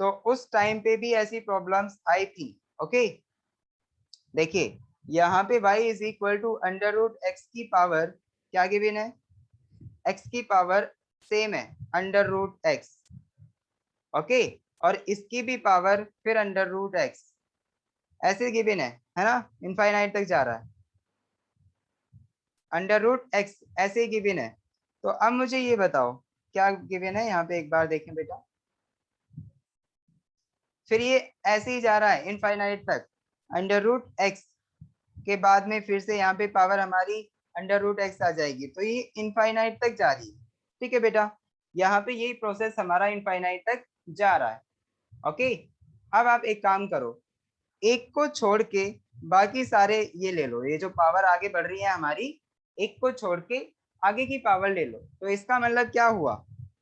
तो उस टाइम पे भी ऐसी प्रॉब्लम्स आई थी। ओके, देखिए यहाँ पे y is equal to under root x की पावर, क्या गिवन है? x की पावर सेम है अंडर रूट एक्स। ओके, और इसकी भी पावर फिर अंडर रूट एक्स, ऐसे गिवन है ना, इनफाइनाइट तक जा रहा है। अंडर रूट एक्स ऐसे ही गिवन है। तो अब मुझे ये बताओ क्या गिवन है यहाँ पे, एक बार देखें बेटा। फिर ये ऐसे ही जा रहा है इनफाइनाइट तक, अंडर रूट एक्स के बाद में फिर से यहाँ पे पावर हमारी अंडर रूट एक्स आ जाएगी, तो ये इनफाइनाइट तक जा रही है। ठीक है बेटा, यहाँ पे यही प्रोसेस हमारा इनफाइनाइट तक जा रहा है। ओके, अब आप एक काम करो, एक को छोड़ के बाकी सारे ये ले लो, ये जो पावर आगे बढ़ रही है हमारी, एक को छोड़ के आगे की पावर ले लो। तो इसका मतलब क्या हुआ,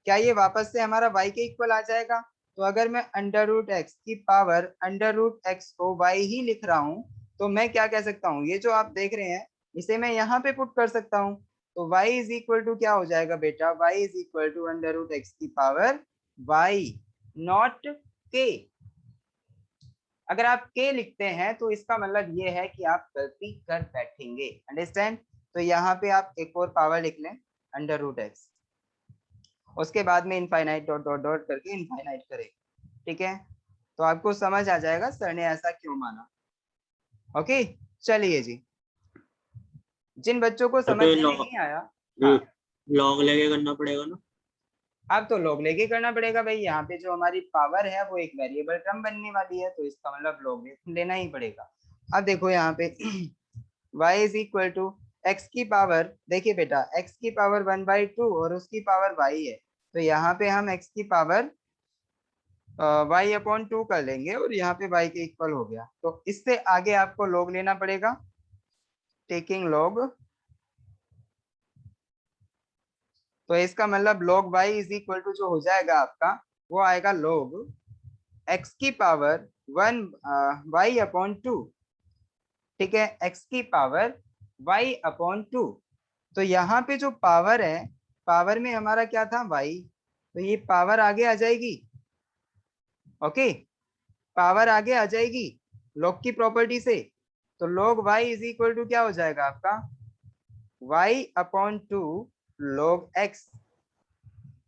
क्या ये वापस से हमारा y के इक्वल आ जाएगा? तो अगर मैं अंडर रूट एक्स की पावर अंडर रूट एक्स को y ही लिख रहा हूँ, तो मैं क्या कह सकता हूँ, ये जो आप देख रहे हैं इसे मैं यहाँ पे पुट कर सकता हूँ। तो y इज इक्वल टू क्या हो जाएगा बेटा, y is equal to under root x की पावर y नॉट k। अगर आप के लिखते हैं तो इसका मतलब ये है कि आप गलती कर बैठेंगे, अंडरस्टैंड? तो यहाँ पे आप एक और पावर लिख लें अंडर रूट एक्स, उसके बाद में इनफाइनाइट डॉट डॉट डॉट करके इनफाइनाइट करें। ठीक है, तो आपको समझ आ जाएगा सर ने ऐसा क्यों माना। ओके, चलिए जी, जिन बच्चों को और समझ तो ये में नहीं आया, हाँ, लॉग लेके करना पड़ेगा ना। अब तो लोग लेके करना पड़ेगा भाई। यहाँ पे जो हमारी पावर है वो एक वेरिएबल टर्म बनने वाली है, तो इसका मतलब लोग लेना ही पड़ेगा। अब देखो यहाँ पे y is equal to x की पावर, देखिए बेटा x की पावर 1/2 और उसकी पावर y है, तो यहाँ पे हम x की पावर y अपॉन 2 कर लेंगे और यहाँ पे y के इक्वल हो गया। तो इससे आगे आपको log लेना पड़ेगा, टेकिंग log। तो इसका मतलब log y is equal to जो हो जाएगा आपका, वो आएगा log x की पावर 1 y अपॉन 2। ठीक है, x की पावर y अपॉन 2। तो यहाँ पे जो पावर है, पावर में हमारा क्या था y, तो ये पावर आगे आ जाएगी। ओके, पावर आगे आ जाएगी log की प्रॉपर्टी से। तो log y is equal to क्या हो जाएगा आपका, y अपॉन 2 log x।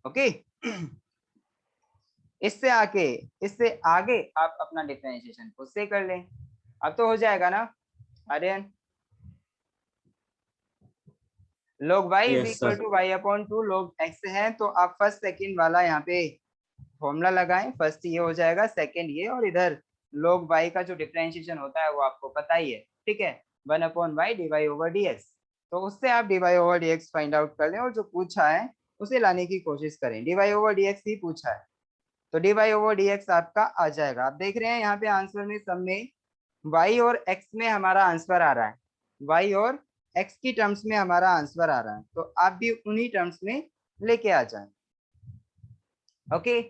ओके, इससे आगे आप अपना डिफरेंशिएशन खुद से कर लें। अब तो हो जाएगा ना Aryan? log y is yes equal sir. To y upon 2 log x है, तो आप फर्स्ट सेकंड वाला यहाँ पे फॉर्मूला लगाएं। फर्स्ट ये हो जाएगा, सेकंड ये, और इधर log y का जो डिफरेंशिएशन होता है वो आपको पता ही है। ठीक है, 1 upon y dy over dx। तो उससे आप dy over dx find out कर लें, और जो पूछा है उसे लाने की कोशिश करें। dy ओवर dx ही पूछा है, तो dy ओवर dx आपका आ जाएगा। आप देख रहे हैं यहाँ पे आंसर में सब में y और x में हमारा आंसर आ रहा है, y और x की टर्म्स में हमारा आंसर आ रहा है, तो आप भी उन्हीं टर्म्स में लेके आ जाएं। ओके,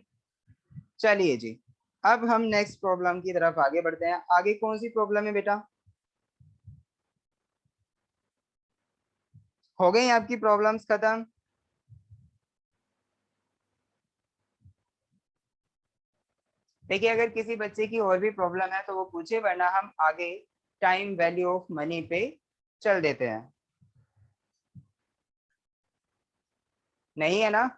चलिए जी, अब हम नेक्स्ट प्रॉब्लम की तरफ आगे बढ़ते हैं। आगे कौन सी प्रॉब्लम है बेटा? हो गई आपकी प्रॉब्लम्स खत्म? देखिए, अगर किसी बच्चे की और भी प्रॉब्लम है तो वो पूछे, वरना हम आगे टाइम वैल्यू ऑफ मनी पे चल देते हैं। नहीं है ना?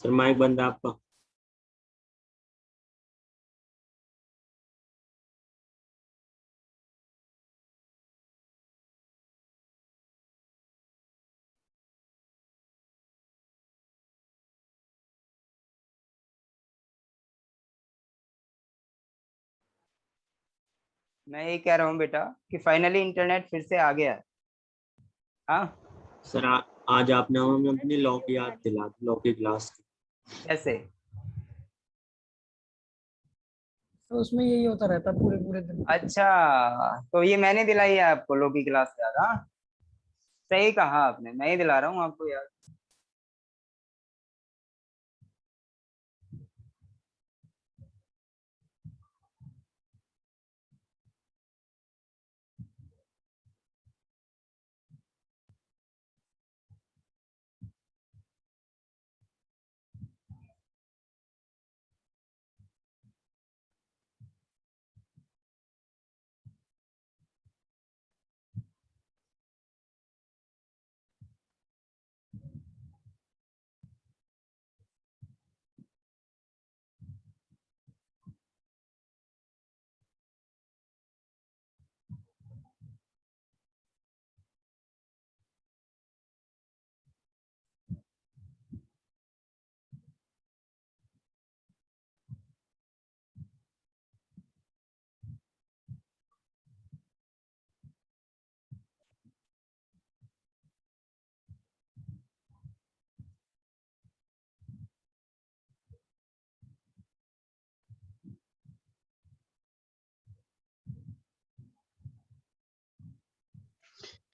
सर माइक बंद है आपका। मैं ये कह रहा हूँ बेटा कि फाइनली इंटरनेट फिर से आ गया है। हाँ, सर आज आपने हमें अपनी लॉ की याद दिला दी, लॉ की क्लास की। कैसे? तो उसमें यही होता रहता है पूरे पूरे दिन। अच्छा, तो ये मैंने दिलाई है आपको लोग की क्लास याद? हाँ, सही कहा आपने, मैं ही दिला रहा हूँ आपको याद।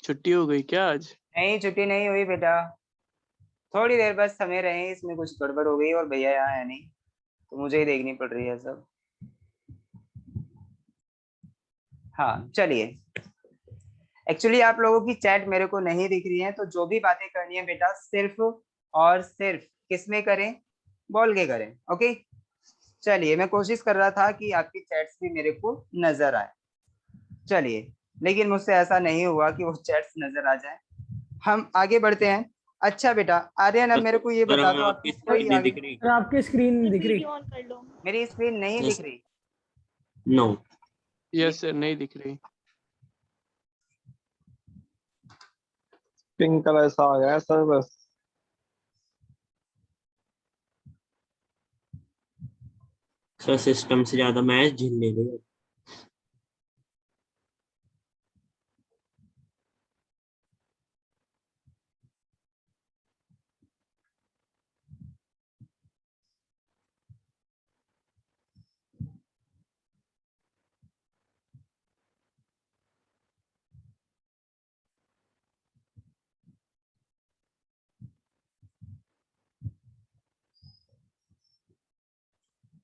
छुट्टी हो गई क्या आज? नहीं, छुट्टी नहीं हुई बेटा, थोड़ी देर बस समय रहे, इसमें कुछ गड़बड़ हो गई और भैया यहाँ है नहीं, तो मुझे ही देखनी पड़ रही है सब। हाँ चलिए, एक्चुअली आप लोगों की चैट मेरे को नहीं दिख रही है, तो जो भी बातें करनी है बेटा सिर्फ और सिर्फ किसमें करें? बोल के करें, ओके? चलिए, मैं कोशिश कर रहा था कि आपकी चैट्स भी मेरे को नजर आए। चलिए, लेकिन मुझसे ऐसा नहीं हुआ कि वो चैट्स नजर आ जाए। हम आगे बढ़ते हैं। अच्छा बेटा आर्यन, अब मेरे को ये सर बता हमें दो, आपकी आपकी कोई स्क्रीन नहीं आगे? दिख रही। सर आपकी स्क्रीन सर दिख रही? वीडियो ऑन कर लो। मेरी स्क्रीन नहीं दिख रही? नो। यस सर, नहीं दिख रही। पिंक कलर सा आ गया है सर बस। सर सिस्टम से ज्यादा मैच झेल ले गई।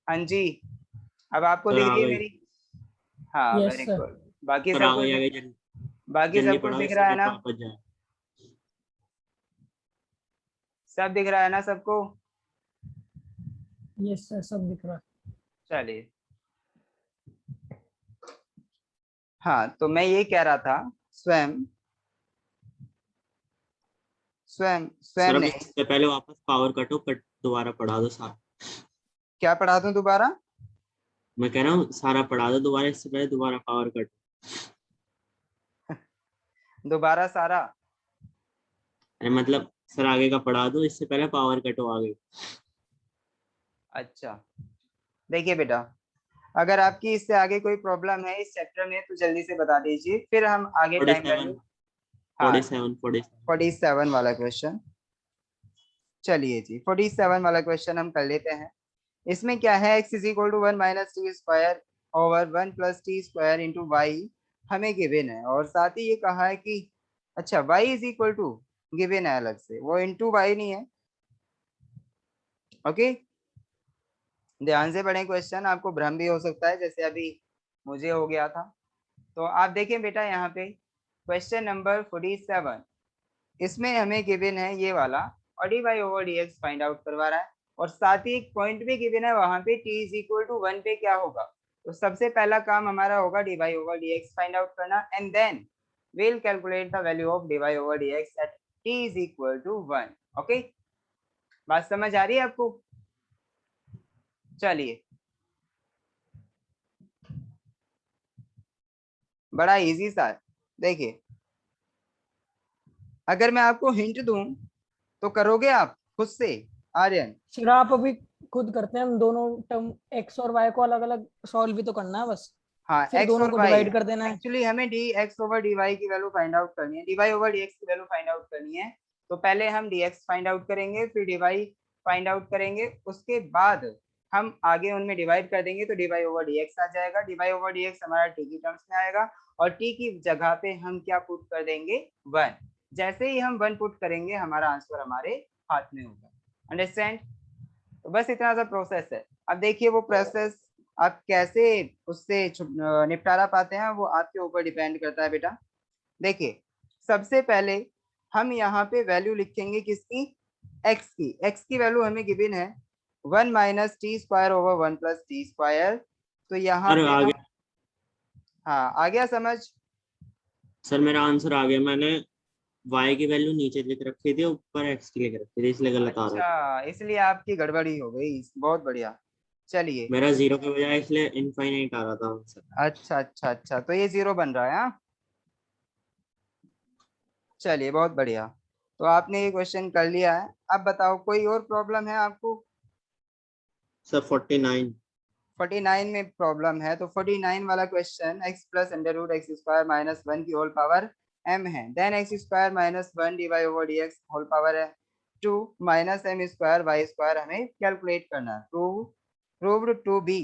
हाँ जी, अब आपको सर दिख आ रही है गई। मेरी? हाँ, यस वेरी सर। गुड। बाकी सर सब आ कुछ गई, आ गई। जल्दी बाकी जल्दी सब कुछ पढ़ाओ, दिख इससे रहा है पहले ना? वापस जाए। सब दिख रहा है ना सबको? यस सर, सब दिख रहा है। चलिए, हाँ तो मैं ये कह रहा था, स्वयं स्वयं स्वयं सर अब नहीं, इससे पहले वापस पावर कटो, कट दोबारा पढ़ा दो सारा। क्या पढ़ा दूं दोबारा? मैं कह रहा हूँ सारा पढ़ा दो दोबारा, इससे पहले दोबारा पावर कट। दोबारा सारा? अरे मतलब सर आगे का पढ़ा दो, इससे पहले पावर कट हो आगे। अच्छा, देखिए बेटा, अगर आपकी इससे आगे कोई प्रॉब्लम है इस चैप्टर में तो जल्दी से बता दीजिए, फिर हम आगे फोर्टी टाइम सेवन वैल्यू। हाँ, 47। 47 वाला क्वेश्चन। चलिए जी, 47 वाला क्वेश्चन हम कर लेते हैं। इसमें क्या है, x is equal to 1 - t² over 1 + t² y हमें गिवन है, और साथ ही ये कहा है कि अच्छा y is equal to given है अलग से, वो इंटू वाई नहीं है। ओके, ध्यान से पढ़ें क्वेश्चन, आपको भ्रम भी हो सकता है जैसे अभी मुझे हो गया था। तो आप देखें बेटा यहाँ पे क्वेश्चन नंबर 47, इसमें हमें गिवन है ये वाला, और dy/dx फाइंड आउट करवा रहा है, और साथ ही एक पॉइंट भी गिवन है वहां पे t इज इक्वल टू 1 पे क्या होगा। तो सबसे पहला काम हमारा होगा dy/dx फाइंड आउट करना, and then we'll calculate the value of dy/dx at t is equal to 1. Okay, बात समझ आ रही है आपको? चलिए, बड़ा इजी सा है। देखिए, अगर मैं आपको हिंट दूं तो करोगे आप खुद से? आर्यन, सर आप अभी खुद करते हैं, हम दोनों टर्म एक्स और वाई को अलग अलग सॉल्व भी तो करना है बस, हाँ, फिर एक्स दोनों और को वाई डिवाइड कर देना है। एक्चुअली हमें d x over d y की वैल्यू फाइंड आउट करनी है, D Y over D x की वैल्यू फाइंड आउट करनी है। तो पहले हम डी एक्स फाइंड आउट करेंगे, फिर डी वाई फाइंड आउट करेंगे, उसके बाद हम आगे उनमें डिवाइड कर देंगे तो D Y over D X आ जाएगा। D Y over D X हमारा टी की टर्म्स में आएगा और टी की जगह पे हम क्या पुट कर देंगे? 1। जैसे ही हम 1 पुट करेंगे हमारा आंसर हमारे हाथ में होगा। अंडरस्टैंड? तो बस इतना सा प्रोसेस है। अब देखिए वो प्रोसेस आप कैसे उससे निपटारा पाते हैं वो आपके ऊपर डिपेंड करता है बेटा। देखिए, सबसे पहले हम यहाँ पे वैल्यू लिखेंगे किसकी? एक्स की। एक्स की वैल्यू हमें गिवन है 1 minus T square over 1 plus T square. तो यहाँ सर पे आ हम, गया हाँ आ गया समझ? सर, मेरा आंसर आ गया। मैंने y की वैल्यू नीचे लिख रखी थी, ऊपर x की लिख रखी थी, इसलिए गलत आ रहा था। अच्छा, इसलिए आपकी गड़बड़ी हो गई। बहुत बढ़िया। चलिए, मेरा 0 के बजाय इसलिए इनफाइनाइट आ रहा था आंसर। अच्छा अच्छा अच्छा, तो ये 0 बन रहा है। हाँ, चलिए बहुत बढ़िया। तो आपने ये क्वेश्चन कर लिया है। अब बताओ कोई और प्रॉब्लम है आपको? सर 49। 49 में प्रॉब्लम है तो 49 वाला question x plus under root x square minus 1 की होल पावर m है। Then x square minus 1 d Y over D x whole power है 2 minus m square y square हमें कैलकुलेट करना है। Proved to be,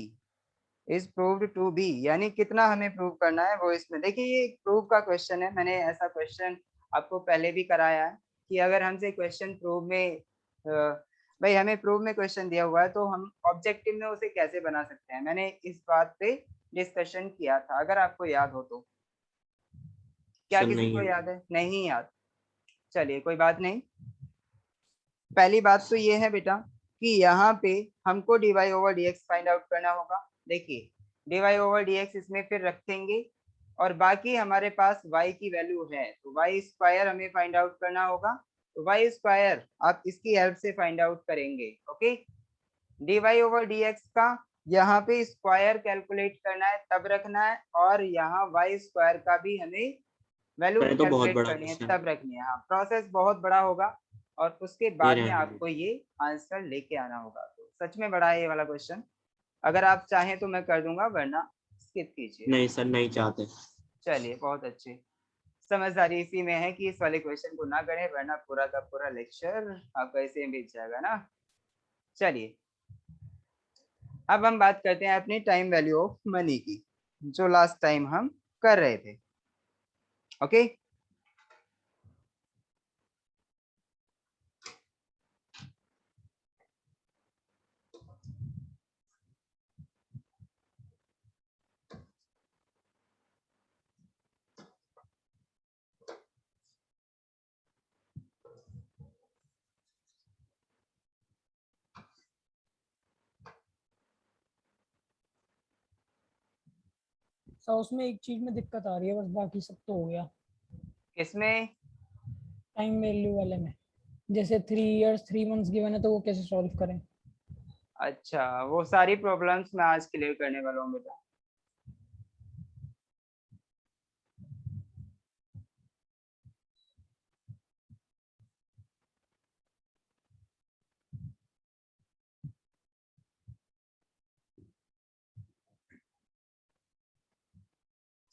is proved to be, यानी कितना हमें prove करना है वो इसमें। देखिए ये एक प्रूव का क्वेश्चन है। मैंने ऐसा क्वेश्चन आपको पहले भी कराया है कि अगर हमसे क्वेश्चन प्रूव में भाई हमें प्रूव में क्वेश्चन दिया हुआ है तो हम ऑब्जेक्टिव में उसे कैसे बना सकते हैं। मैंने इस बात पे डिस्कशन किया था, अगर आपको याद हो तो। क्या सर किसी नहीं को है। याद है? नहीं याद? चलिए कोई बात नहीं। पहली बात तो ये है बेटा कि यहाँ पे हमको d Y over D x find out करना होगा। देखिए, d Y over D x इसमें फिर रखेंगे और बाकी हमारे पास y की वैल्यू है तो y स्क्वायर हमें फाइंड आउट करना होगा। तो y स्क्वायर आप इसकी हेल्प से फाइंड आउट करेंगे। Okay, d Y over D x का यहाँ पे स्क्वायर कैलकुलेट करना है तब रखना है, और यहाँ y स्क्वायर का भी हमें वैल्यू सर ये तो बहुत कैलकुलेट बड़ा करनी है क्वेश्चन है। तब रखनी है। हाँ, प्रोसेस बहुत बड़ा होगा और उसके ये बाद में रहने दो। आपको ये आंसर लेके आना होगा। तो सच में बड़ा है ये वाला क्वेश्चन। अगर आप चाहें तो मैं कर दूंगा, वरना स्किप कीजिए। नहीं सर, नहीं चाहते। चलिए बहुत अच्छे। समझदारी इसी में है कि इस वाले क्वेश्चन को ना करें, वरना पूरा का पूरा लेक्चर आपका ऐसे में बीत जाएगा ना। चलिए, अब हम बात करते हैं अपनी टाइम वैल्यू ऑफ मनी की, जो लास्ट टाइम हम कर रहे थे। ओके, तो उसमें एक चीज में दिक्कत आ रही है बस, बाकी सब तो हो गया। इसमें टाइम वैल्यू वाले में जैसे 3 इयर्स 3 मंथ्स गिवन है तो वो कैसे सॉल्व करें? अच्छा, वो सारी प्रॉब्लम्स मैं आज क्लियर करने वाला हूँ बेटा।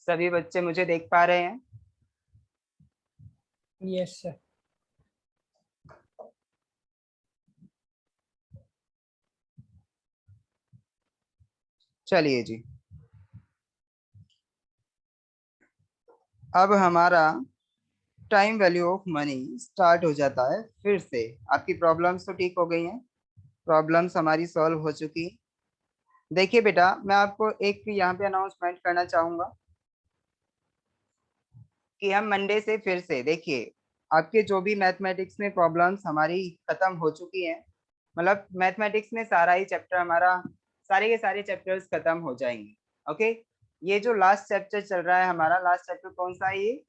सभी बच्चे मुझे देख पा रहे हैं? Yes sir. चलिए जी, अब हमारा time value of money start हो जाता है फिर से। आपकी प्रॉब्लम्स तो ठीक हो गई हैं, प्रॉब्लम्स हमारी सॉल्व हो चुकी। देखिए बेटा, मैं आपको एक यहाँ पे अनाउंसमेंट करना चाहूंगा कि हम मंडे से फिर से, देखिए आपके जो भी मैथमेटिक्स में प्रॉब्लम्स हमारी खत्म हो चुकी हैं, मतलब मैथमेटिक्स में सारा ही चैप्टर हमारा, सारे के सारे चैप्टर्स खत्म हो जाएंगे। ओके, ये जो लास्ट चैप्टर चल रहा है हमारा, लास्ट चैप्टर कौन सा है ये?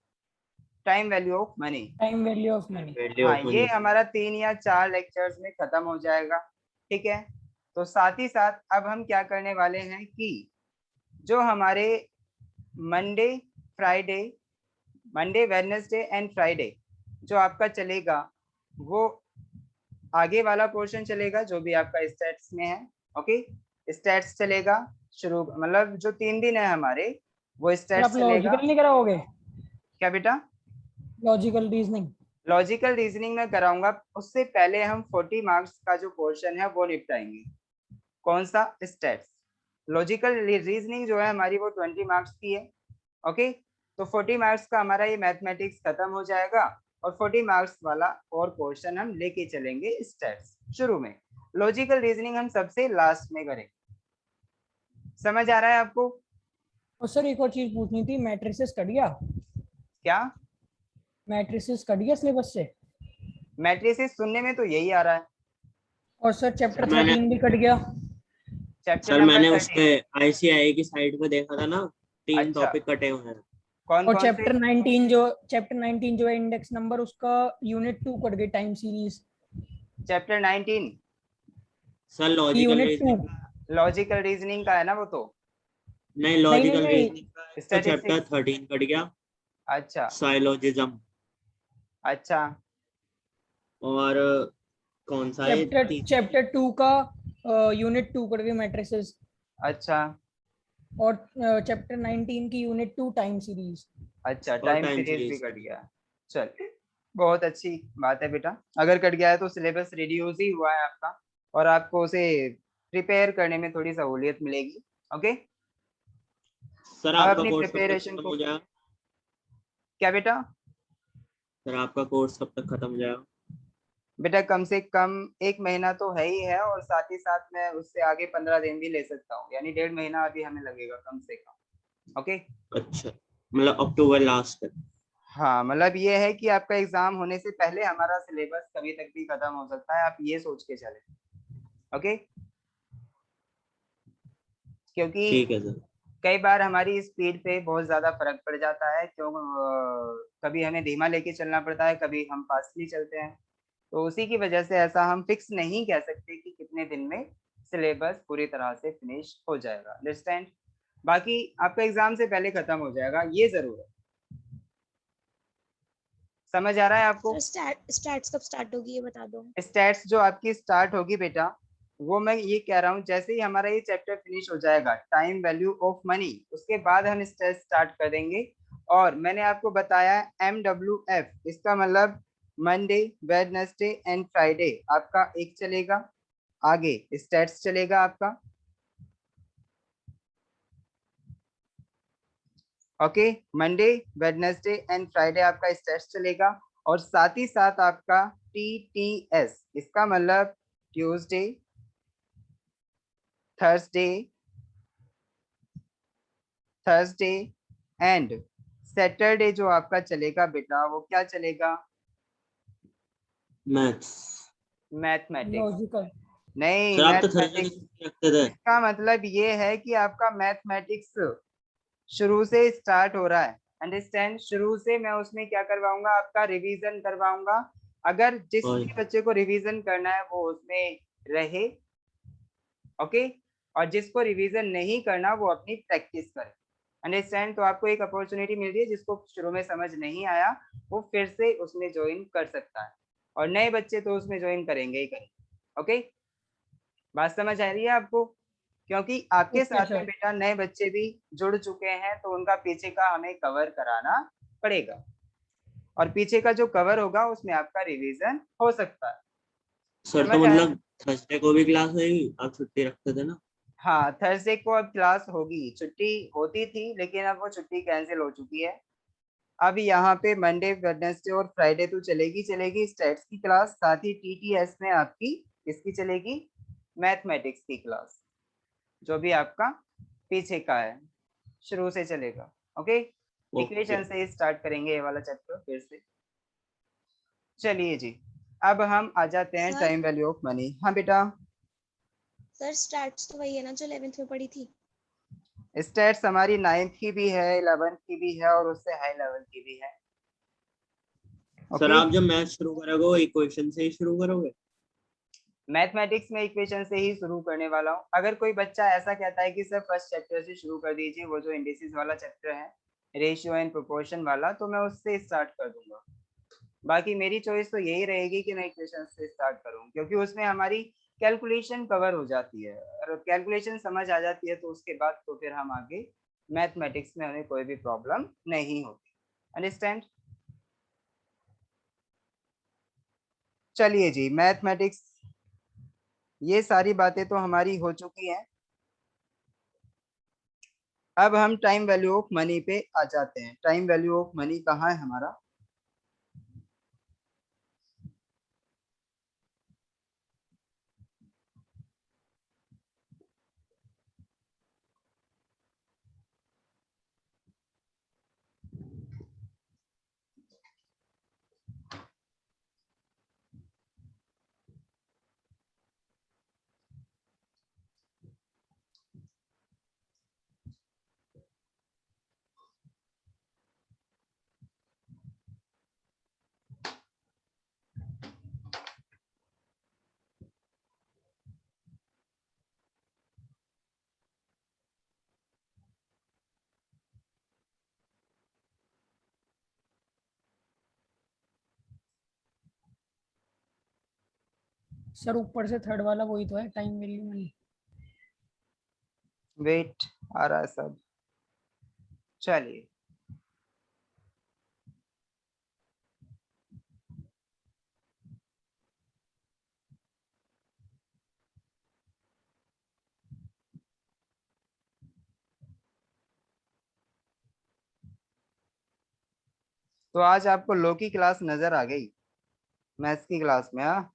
Time value of money. Time value of money. Value हाँ, ऑफ ये मनी। हमारा 3 या 4 लेक्चर्स में खत्म हो जाएगा। ठीक है, तो साथ ही साथ अब हम क्या करने वाले हैं कि जो हमारे Monday Friday, Monday Wednesday and Friday जो आपका चलेगा, वो आगे वाला पोर्शन चलेगा जो भी आपका स्टैट्स में है। ओके, स्टैट्स चलेगा शुरू, मतलब जो 3 दिन है हमारे वो सर स्टैट्स आप चलेगा। लॉजिकल नहीं कराओगे? क्या बेटा? Logical reasoning. लॉजिकल रीजनिंग में कराऊंगा, उससे पहले हम 40 मार्क्स का जो पोर्शन है वो निपटाएंगे। कौन सा? स्टैट्स। लॉजिकल रीजनिंग जो है हमारी वो 20 मार्क्स की है। ओके, तो 40 मार्क्स का हमारा ये मैथमेटिक्स खत्म हो जाएगा और 40 मार्क्स वाला और पोर्शन हम लेके चलेंगे स्टैट्स शुरू में। लॉजिकल रीजनिंग हम सबसे लास्ट में करेंगे। समझ आ रहा है आपको? और सर एक और चीज पूछनी थी, मैट्रिसेस कट गया? क्या मैट्रिसेस कट गया सिलेबस से? मैट्रिसेस सुनने में तो यही आ रहा है। और सर चैप्टर सर, मैंने 13 भी कट गया। चैप्टर सर नंबर मैंने 13। उस पे ICAI की साइट पे देखा था ना, 3 अच्छा। टॉपिक कटे हुए हैं। कौन और कौन चैप्टर से? 19 जो है इंडेक्स नंबर, उसका यूनिट 2 कट गई, time series. Chapter 19 sir logical unit 2। Reasoning, logical reasoning का है ना वो तो? नहीं नहीं लॉजिकल नहीं, रीजनिंग का है, तो चैप्टर स्टैटिस्टिक्स। 13 कट गया, अच्छा साइलोजिज्म। अच्छा। और कौन सा है चैप्टर 2 का यूनिट 2 कट गई, मैट्रिसेस। अच्छा और चैप्टर 19 की यूनिट 2 टाइम सीरीज। अच्छा, और टाइम टाइम सीरीज भी सीरीज। कट गया। चल, बहुत अच्छी बात है बेटा। अगर कट गया है तो सिलेबस रिड्यूस ही हुआ है आपका और आपको उसे प्रिपेयर करने में थोड़ी सहूलियत मिलेगी। ओके, सर अब आपका अपनी कोर्स कब तक प्रिपरेशन खत्म को। हो जाएगा? क्या बेटा? सर आपका कोर्स कब तक खत्म हो जाएगा? बेटा कम से कम 1 महीना तो है ही है, और साथ ही साथ मैं उससे आगे 15 दिन भी ले सकता हूँ, यानी 1.5 महीना अभी हमें लगेगा कम से कम। ओके, अच्छा, मतलब अक्टूबर लास्ट तक। हाँ, मतलब ये है कि आपका एग्जाम होने से पहले हमारा सिलेबस कभी तक भी खत्म हो सकता है, आप ये सोच के चले। ओके, क्योंकि ठीक है सर। कई बार हमारी स्पीड पे बहुत ज्यादा फर्क पड़ जाता है, क्यों कभी हमें धीमा लेके चलना पड़ता है, कभी हम फास्टली चलते हैं, तो उसी की वजह से ऐसा हम फिक्स नहीं कह सकते कि कितने दिन में सिलेबस पूरी तरह से फिनिश हो जाएगा। अंडरस्टैंड? बाकी आपका एग्जाम से पहले खत्म हो जाएगा, ये जरूर है। समझ आ रहा है आपको? सर स्टैट्स कब स्टार्ट होगी ये बता दो। स्टैट्स जो आपकी स्टार्ट होगी बेटा, वो मैं ये कह रहा हूँ जैसे ही हमारा ये चैप्टर फिनिश हो जाएगा, टाइम वैल्यू ऑफ मनी, उसके बाद हम स्टैट्स स्टार्ट कर देंगे। और मैंने आपको बताया MWF, इसका मतलब मंडे वेडनेसडे एंड फ्राइडे आपका एक चलेगा, आगे स्टैट्स चलेगा आपका। Okay, Monday Wednesday and Friday आपका स्टैट्स चलेगा, और साथ ही साथ आपका TTS, इसका मतलब ट्यूसडे थर्सडे एंड सैटरडे जो आपका चलेगा बेटा, वो क्या चलेगा? मैथ्स। मैथमेटिक्स। लॉजिकल। नहीं, सर आप तो थर्सडे की मैथमेटिक्स। छुट्टी रखते थे। इसका मतलब ये है कि आपका मैथमेटिक्स शुरू से स्टार्ट हो रहा है। अंडरस्टैंड? शुरू से मैं उसमें क्या करवाऊंगा, आपका रिवीजन करवाऊंगा। अगर जिस और भी बच्चे को रिवीजन करना है वो उसमें रहे। ओके, और जिसको रिवीजन नहीं करना वो अपनी प्रैक्टिस करे। अंडरस्टैंड? तो आपको एक अपॉर्चुनिटी मिल रही है, जिसको शुरू में समझ नहीं आया वो फिर से उसमें ज्वाइन कर सकता है, और नए बच्चे तो उसमें ज्वाइन करेंगे ही करेंगे। ओके, बात समझ आ रही है आपको? क्योंकि आपके ओके साथ में सर। बेटा नए बच्चे भी जुड़ चुके हैं, तो उनका पीछे का हमें कवर कराना पड़ेगा, और पीछे का जो कवर होगा उसमें आपका रिवीजन हो सकता है। सर तो समझ आया? मतलब थर्सडे को भी क्लास होगी, आप छुट्टी रखते थे ना? हाँ, थर्सडे को अब क्लास होगी, छुट्टी होती थी लेकिन अब वो छुट्टी कैंसिल हो चुकी है। अब यहाँ पे मंडे वेडनेसडे और फ्राइडे तो चलेगी चलेगी स्टैट्स की क्लास, साथ ही TTS में आपकी इसकी चलेगी मैथमेटिक्स की क्लास, जो भी आपका पीछे का है, शुरू से चलेगा। ओके, इक्वेशन से स्टार्ट करेंगे ये वाला चैप्टर फिर से। चलिए जी, अब हम आ जाते हैं sir? Time value of money. हाँ बेटा, सर स्टैट्स तो वही है ना जो 11th में पढ़ी थी? स्टैट्स हमारी 9th की भी है, 11th की भी है, और उससे हाई लेवल की भी है। सर ओके, आप जब मैथ शुरू करोगे वो इक्वेशन से ही शुरू करोगे? मैथमेटिक्स में इक्वेशन से ही शुरू करने वाला हूँ। अगर कोई बच्चा ऐसा कहता है कि सर फर्स्ट चैप्टर से शुरू कर दीजिए, वो जो इंडिसेस वाला चैप्टर है, रेशियो एंड प्रोपोर्शन वाला, तो मैं उससे स्टार्ट कर दूंगा। बाकी मेरी चॉइस तो यही रहेगी कि मैं इक्वेशन से स्टार्ट करूँ, क्योंकि उसमें हमारी कैलकुलेशन कवर हो जाती है, और कैलकुलेशन समझ आ जाती है तो उसके बाद तो फिर हम आगे मैथमेटिक्स में हमें कोई भी प्रॉब्लम नहीं होती। अंडरस्टैंड? चलिए जी, मैथमेटिक्स, ये सारी बातें तो हमारी हो चुकी हैं। अब हम टाइम वैल्यू ऑफ मनी पे आ जाते हैं। टाइम वैल्यू ऑफ मनी कहाँ है हमारा? सर ऊपर से थर्ड वाला वही तो है, टाइम वैल्यू मनी। वेट, आ रहा है सब। चलिए, तो आज आपको लो की क्लास नजर आ गई, मैथ्स की क्लास में। हाँ,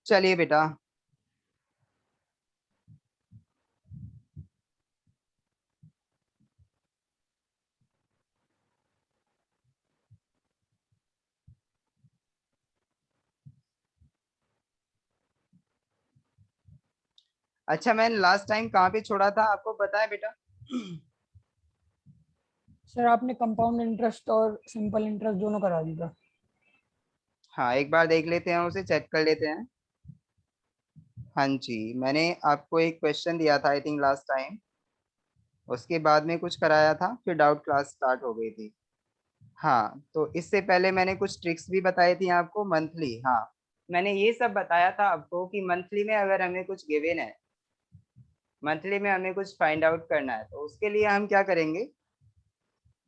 चलिए बेटा, अच्छा मैंने लास्ट टाइम कहाँ पे छोड़ा था आपको पता है बेटा? सर आपने कंपाउंड इंटरेस्ट और सिंपल इंटरेस्ट दोनों करा दी था। हाँ, एक बार देख लेते हैं, उसे चेक कर लेते हैं। हाँ जी, मैंने आपको एक क्वेश्चन दिया था आई थिंक लास्ट टाइम, उसके बाद में कुछ कराया था, फिर डाउट क्लास स्टार्ट हो गई थी। हाँ, तो इससे पहले मैंने कुछ ट्रिक्स भी बताई थी आपको मंथली। हाँ, मैंने ये सब बताया था आपको कि मंथली में अगर हमें कुछ गिवन है, मंथली में हमें कुछ फाइंड आउट करना है, तो उसके लिए हम क्या करेंगे?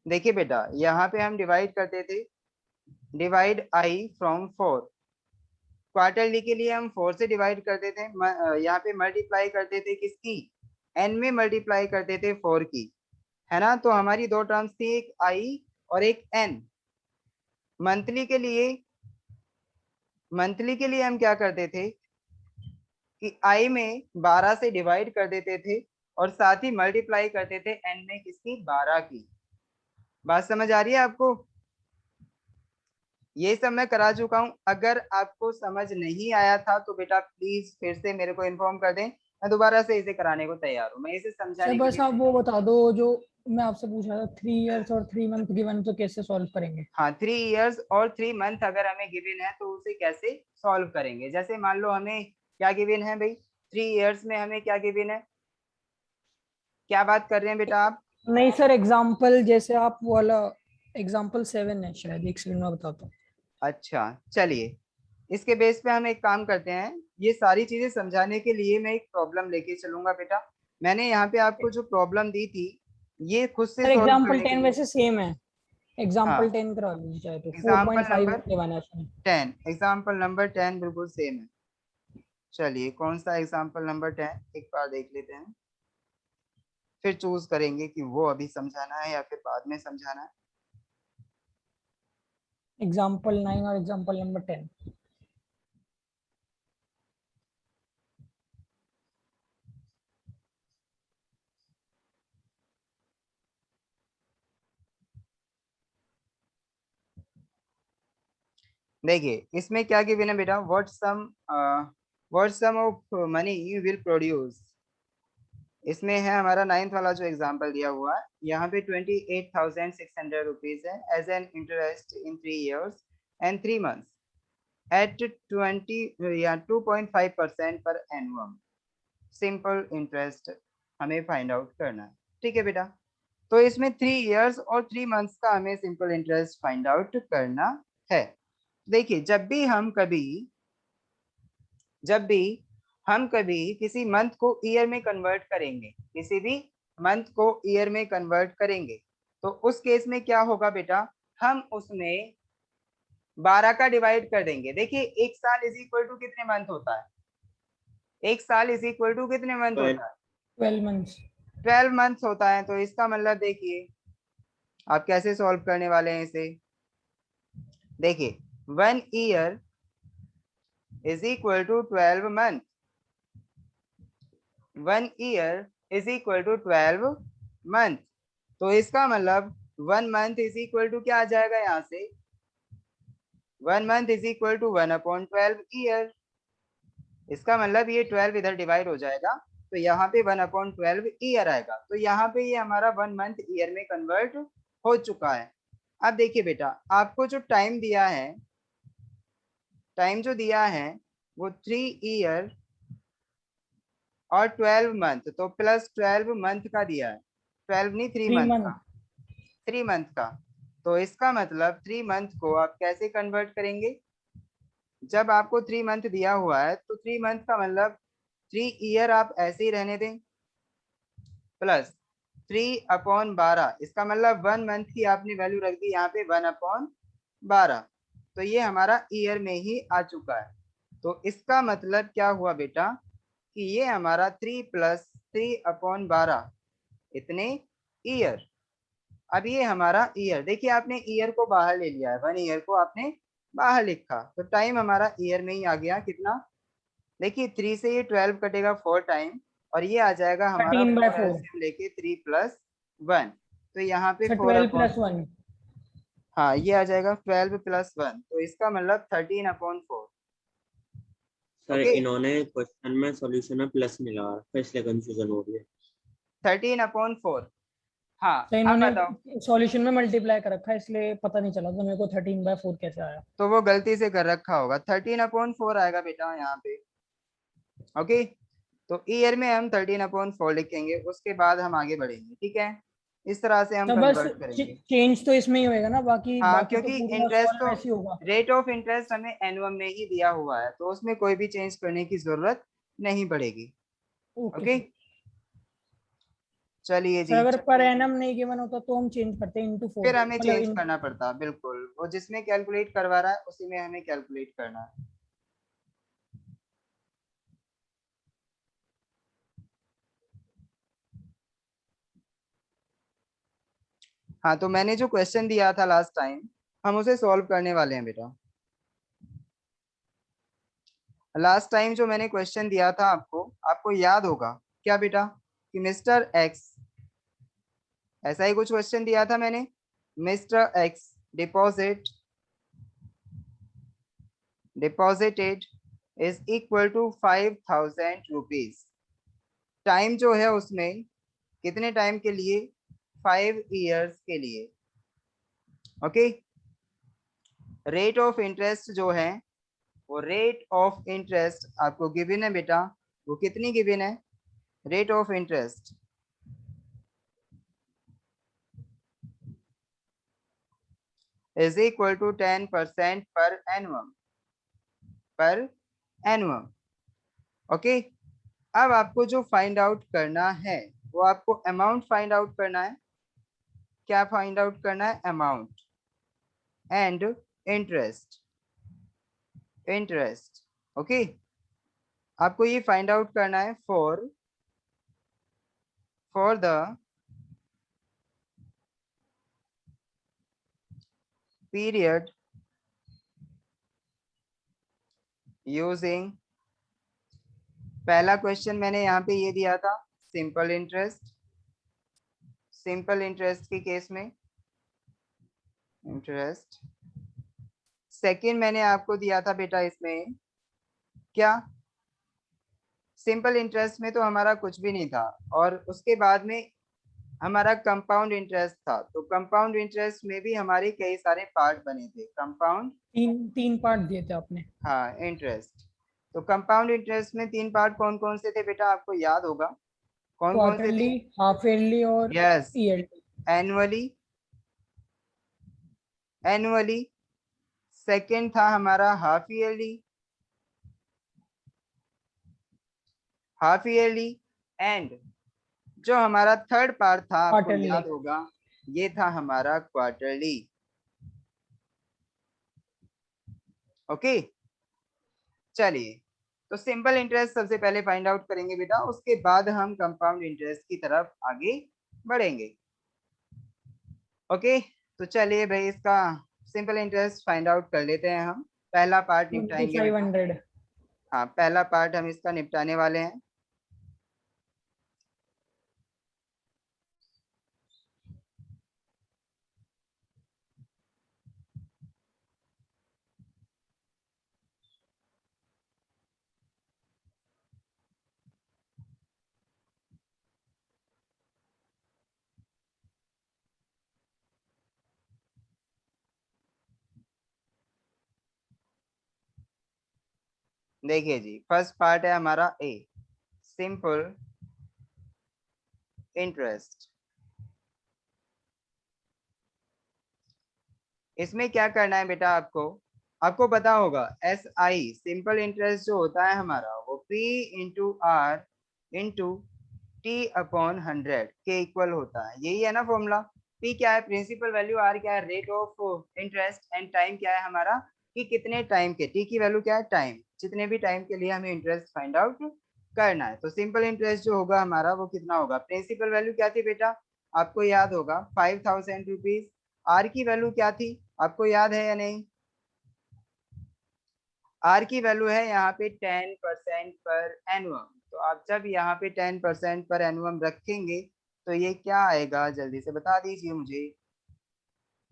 देखिए बेटा, यहाँ पे हम डिवाइड करते थे, डिवाइड आई फ्रॉम 4। क्वार्टरली के लिए हम 4 से डिवाइड करते थे, यहाँ पे मल्टीप्लाई करते थे किसकी? एन में मल्टीप्लाई करते थे 4 की, है ना? तो हमारी दो टर्म्स थी, एक आई और एक एन। मंथली के लिए, मंथली के लिए हम क्या करते थे कि आई में 12 से डिवाइड कर देते थे, और साथ ही मल्टीप्लाई करते थे एन में किसकी? 12 की। बात समझ आ रही है आपको? ये सब मैं करा चुका हूँ। अगर आपको समझ नहीं आया था तो बेटा प्लीज फिर से मेरे को इन्फॉर्म कर दें, मैं दोबारा से इसे कराने को तैयार हूँ। मैं इसे सर समझाने के बस लिए आप वो तैयार हूँ। बता दो जो मैं आपसे पूछ रहा था, 3 इयर्स और 3 मंथ गिवन तो कैसे सॉल्व करेंगे? हाँ, 3 इयर्स और 3 मंथ अगर हमें गिवन है तो उसे कैसे सॉल्व करेंगे? जैसे मान लो हमें क्या गिवन है भाई, 3 इयर्स में हमें क्या गिवन है? क्या बात कर रहे हैं बेटा आप? नहीं सर, एग्जाम्पल जैसे आप वो वाला एग्जाम्पल 7 है शायद, एक सेकंड में बताता हूँ। अच्छा, चलिए, इसके बेस पे हम एक काम करते हैं, ये सारी चीजें समझाने के लिए मैं एक प्रॉब्लम लेके चलूंगा बेटा। मैंने यहाँ पे आपको जो प्रॉब्लम दी थी, ये खुद से सर सॉल्व एग्जाम्पल करने के 10 लिए। वैसे सेम है, एग्जाम्पल हाँ, 10 करा लीजिए चाहे तो, एग्जाम्पल 4.5 नंबर लेवाना है उसमें। 10, एग्जाम्पल नंबर 10 बिल्कुल सेम है। चलिए, कौन सा एग्जाम्पल नंबर 10 एक बार देख लेते हैं, फिर चूज करेंगे कि वो अभी समझाना है या फिर बाद में समझाना है। एग्जाम्पल 9 और एग्जाम्पल नंबर 10। देखिए इसमें क्या गिवन है बेटा, what sum of money you will produce. इसमें है हमारा 9th वाला जो एग्जांपल दिया हुआ है, यहाँ पे 28,600 रुपीज है as an interest in 3 years and 3 months at 2.5% per annum. Simple interest हमें फाइंड आउट करना है, ठीक है बेटा। तो इसमें 3 years और 3 months का हमें सिंपल इंटरेस्ट फाइंड आउट करना है। देखिए जब भी हम कभी किसी मंथ को ईयर में कन्वर्ट करेंगे, किसी भी मंथ को ईयर में कन्वर्ट करेंगे, तो उस केस में क्या होगा बेटा, हम उसमें 12 का डिवाइड कर देंगे। देखिए एक साल इज इक्वल टू कितने मंथ होता है, एक साल इज इक्वल टू कितने मंथ होता है, 12 months। 12 मंथ्स होता है। तो इसका मतलब देखिए आप कैसे सॉल्व करने वाले हैं इसे। देखिए 1 year is equal to 12 month, 1 year is equal to 12 month। तो इसका मतलब 1 month is equal to क्या आ जाएगा यहाँ से, 1 month is equal to 1/12 year। इसका मतलब ये 12 इधर डिवाइड हो जाएगा, तो यहाँ पे 1/12 ईयर आएगा। तो यहाँ पे ये हमारा 1 मंथ ईयर में कन्वर्ट हो चुका है। अब देखिए बेटा आपको जो टाइम दिया है, टाइम जो दिया है वो 3 year और 12 मंथ, तो प्लस 12 मंथ का दिया है, 12 नहीं 3 3 मंथ month। का, 3 मंथ का। तो इसका मतलब 3 मंथ को आप कैसे कन्वर्ट करेंगे, जब आपको 3 मंथ दिया हुआ है तो 3 मंथ का मतलब 3 year आप ऐसे ही रहने दें, प्लस 3/12, इसका मतलब 1 मंथ की आपने वैल्यू रख दी यहाँ पे 1/12। तो ये हमारा ईयर में ही आ चुका है। तो इसका मतलब क्या हुआ बेटा कि ये हमारा 3 + 3/12 इतने ईयर। अब ये हमारा ईयर, देखिए आपने ईयर को बाहर ले लिया है, 1 ईयर को आपने बाहर लिखा, तो टाइम हमारा ईयर में ही आ गया कितना। देखिए 3 से ये 12 कटेगा 4 टाइम, और ये आ जाएगा हमारा 13/4। एलसीएम लेके 3 + 1, तो यहाँ पे 12 + 1। हाँ ये आ जाएगा 12 + 1, तो इसका मतलब 13/4। सर ओके इन्होंने क्वेश्चन में सॉल्यूशन में प्लस नहीं लगा रखा, इसलिए कंफ्यूजन हो रही है। 13/4। हाँ तो अब इन्होंने बताओ, सॉल्यूशन में मल्टीप्लाई कर रखा है, इसलिए पता नहीं चला तो मेरे को 13/4 कैसे आया। तो वो गलती से कर रखा होगा, 13/4 आएगा बेटा यहाँ पे। ओके तो ईयर में हम 13/4 लिखेंगे, उसके बाद हम आगे बढ़ेंगे, ठीक है। इस तरह से हम तो बस कन्वर्ट करेंगे। चेंज तो इसमें ही होएगा ना, बाकी हाँ बाकी तो क्योंकि पूरा इंटरेस्ट सॉल्व तो, ऐसे ही होगा। रेट ऑफ इंटरेस्ट हमें एनुअम में ही दिया हुआ है, तो उसमें कोई भी चेंज करने की जरूरत नहीं पड़ेगी। Okay okay sir. चलिए सर जी, अगर पर एनम नहीं गिवन होता तो हम चेंज करते हैं इनटू 4, फिर हमें मतलब चेंज करना पड़ता, बिल्कुल वो जिसमें कैलकुलेट करवा रहा है उसी में हमें कैलकुलेट करना है। हाँ तो मैंने जो क्वेश्चन दिया था लास्ट टाइम, हम उसे सॉल्व करने वाले हैं बेटा। लास्ट टाइम जो मैंने क्वेश्चन दिया था आपको, आपको याद होगा क्या बेटा, कि मिस्टर एक्स, ऐसा ही कुछ क्वेश्चन दिया था मैंने, mister x deposited is equal to 5,000 rupees. Time जो है उसमें कितने टाइम के लिए, 5 years के लिए। ओके रेट ऑफ इंटरेस्ट जो है, वो रेट ऑफ इंटरेस्ट आपको गिवन है बेटा, वो कितनी गिवन है, rate of interest is equal to 10% per एनुअम। Okay अब आपको जो फाइंड आउट करना है, वो आपको अमाउंट फाइंड आउट करना है। क्या फाइंड आउट करना है, अमाउंट एंड इंटरेस्ट। ओके आपको ये फाइंड आउट करना है फॉर द पीरियड यूजिंग, पहला क्वेश्चन मैंने यहाँ पे ये दिया था सिंपल इंटरेस्ट के केस में, इंटरेस्ट सेकंड मैंने आपको दिया था बेटा इसमें क्या, सिंपल इंटरेस्ट में तो हमारा कुछ भी नहीं था, और उसके बाद में हमारा कंपाउंड इंटरेस्ट था। तो कंपाउंड इंटरेस्ट में भी हमारे कई सारे पार्ट बने थे। कंपाउंड, तीन पार्ट दिए थे आपने। हाँ, इंटरेस्ट। तो कंपाउंड इंटरेस्ट में 3 पार्ट कौन कौन से थे बेटा, आपको याद होगा? कौन कौन से थे? क्वार्टरली, हाफ ईयरली और yes, yearly. Annually, annually. Second था हमारा half yearly, half yearly. And जो हमारा थर्ड पार्ट था आपको क्वार्टरली। याद होगा, ये था हमारा क्वार्टरली। ओके, चलिए, तो सिंपल इंटरेस्ट सबसे पहले फाइंड आउट करेंगे बेटा, उसके बाद हम कंपाउंड इंटरेस्ट की तरफ आगे बढ़ेंगे। ओके, तो चलिए भाई इसका सिंपल इंटरेस्ट फाइंड आउट कर लेते हैं हम। पहला पार्ट निपटाएंगे बेटा। 2500। हाँ, पहला पार्ट हम इसका निपटाने वाले हैं। देखिए जी, फर्स्ट पार्ट है हमारा ए, सिंपल इंटरेस्ट। इसमें क्या करना है बेटा, आपको पता होगा एस आई, सिंपल इंटरेस्ट जो होता है हमारा, वो P into R into T upon 100 के इक्वल होता है। यही है ना फॉर्मूला। पी क्या है, प्रिंसिपल वैल्यू, आर क्या है, rate of interest, and time क्या है हमारा, कि कितने टाइम के, टी की वैल्यू क्या है, टाइम, जितने भी टाइम के लिए हमें इंटरेस्ट फाइंड आउट करना है। तो सिंपल इंटरेस्ट जो होगा हमारा वो कितना होगा, प्रिंसिपल वैल्यू क्या थी बेटा, आपको याद होगा 5000 रुपीज। आर की वैल्यू क्या थी, आपको याद है या नहीं? आर की वैल्यू है यहाँ पे 10% पर एनुअम। तो आप जब यहाँ पे 10% पर एनुअम रखेंगे तो ये क्या आएगा, जल्दी से बता दीजिए मुझे।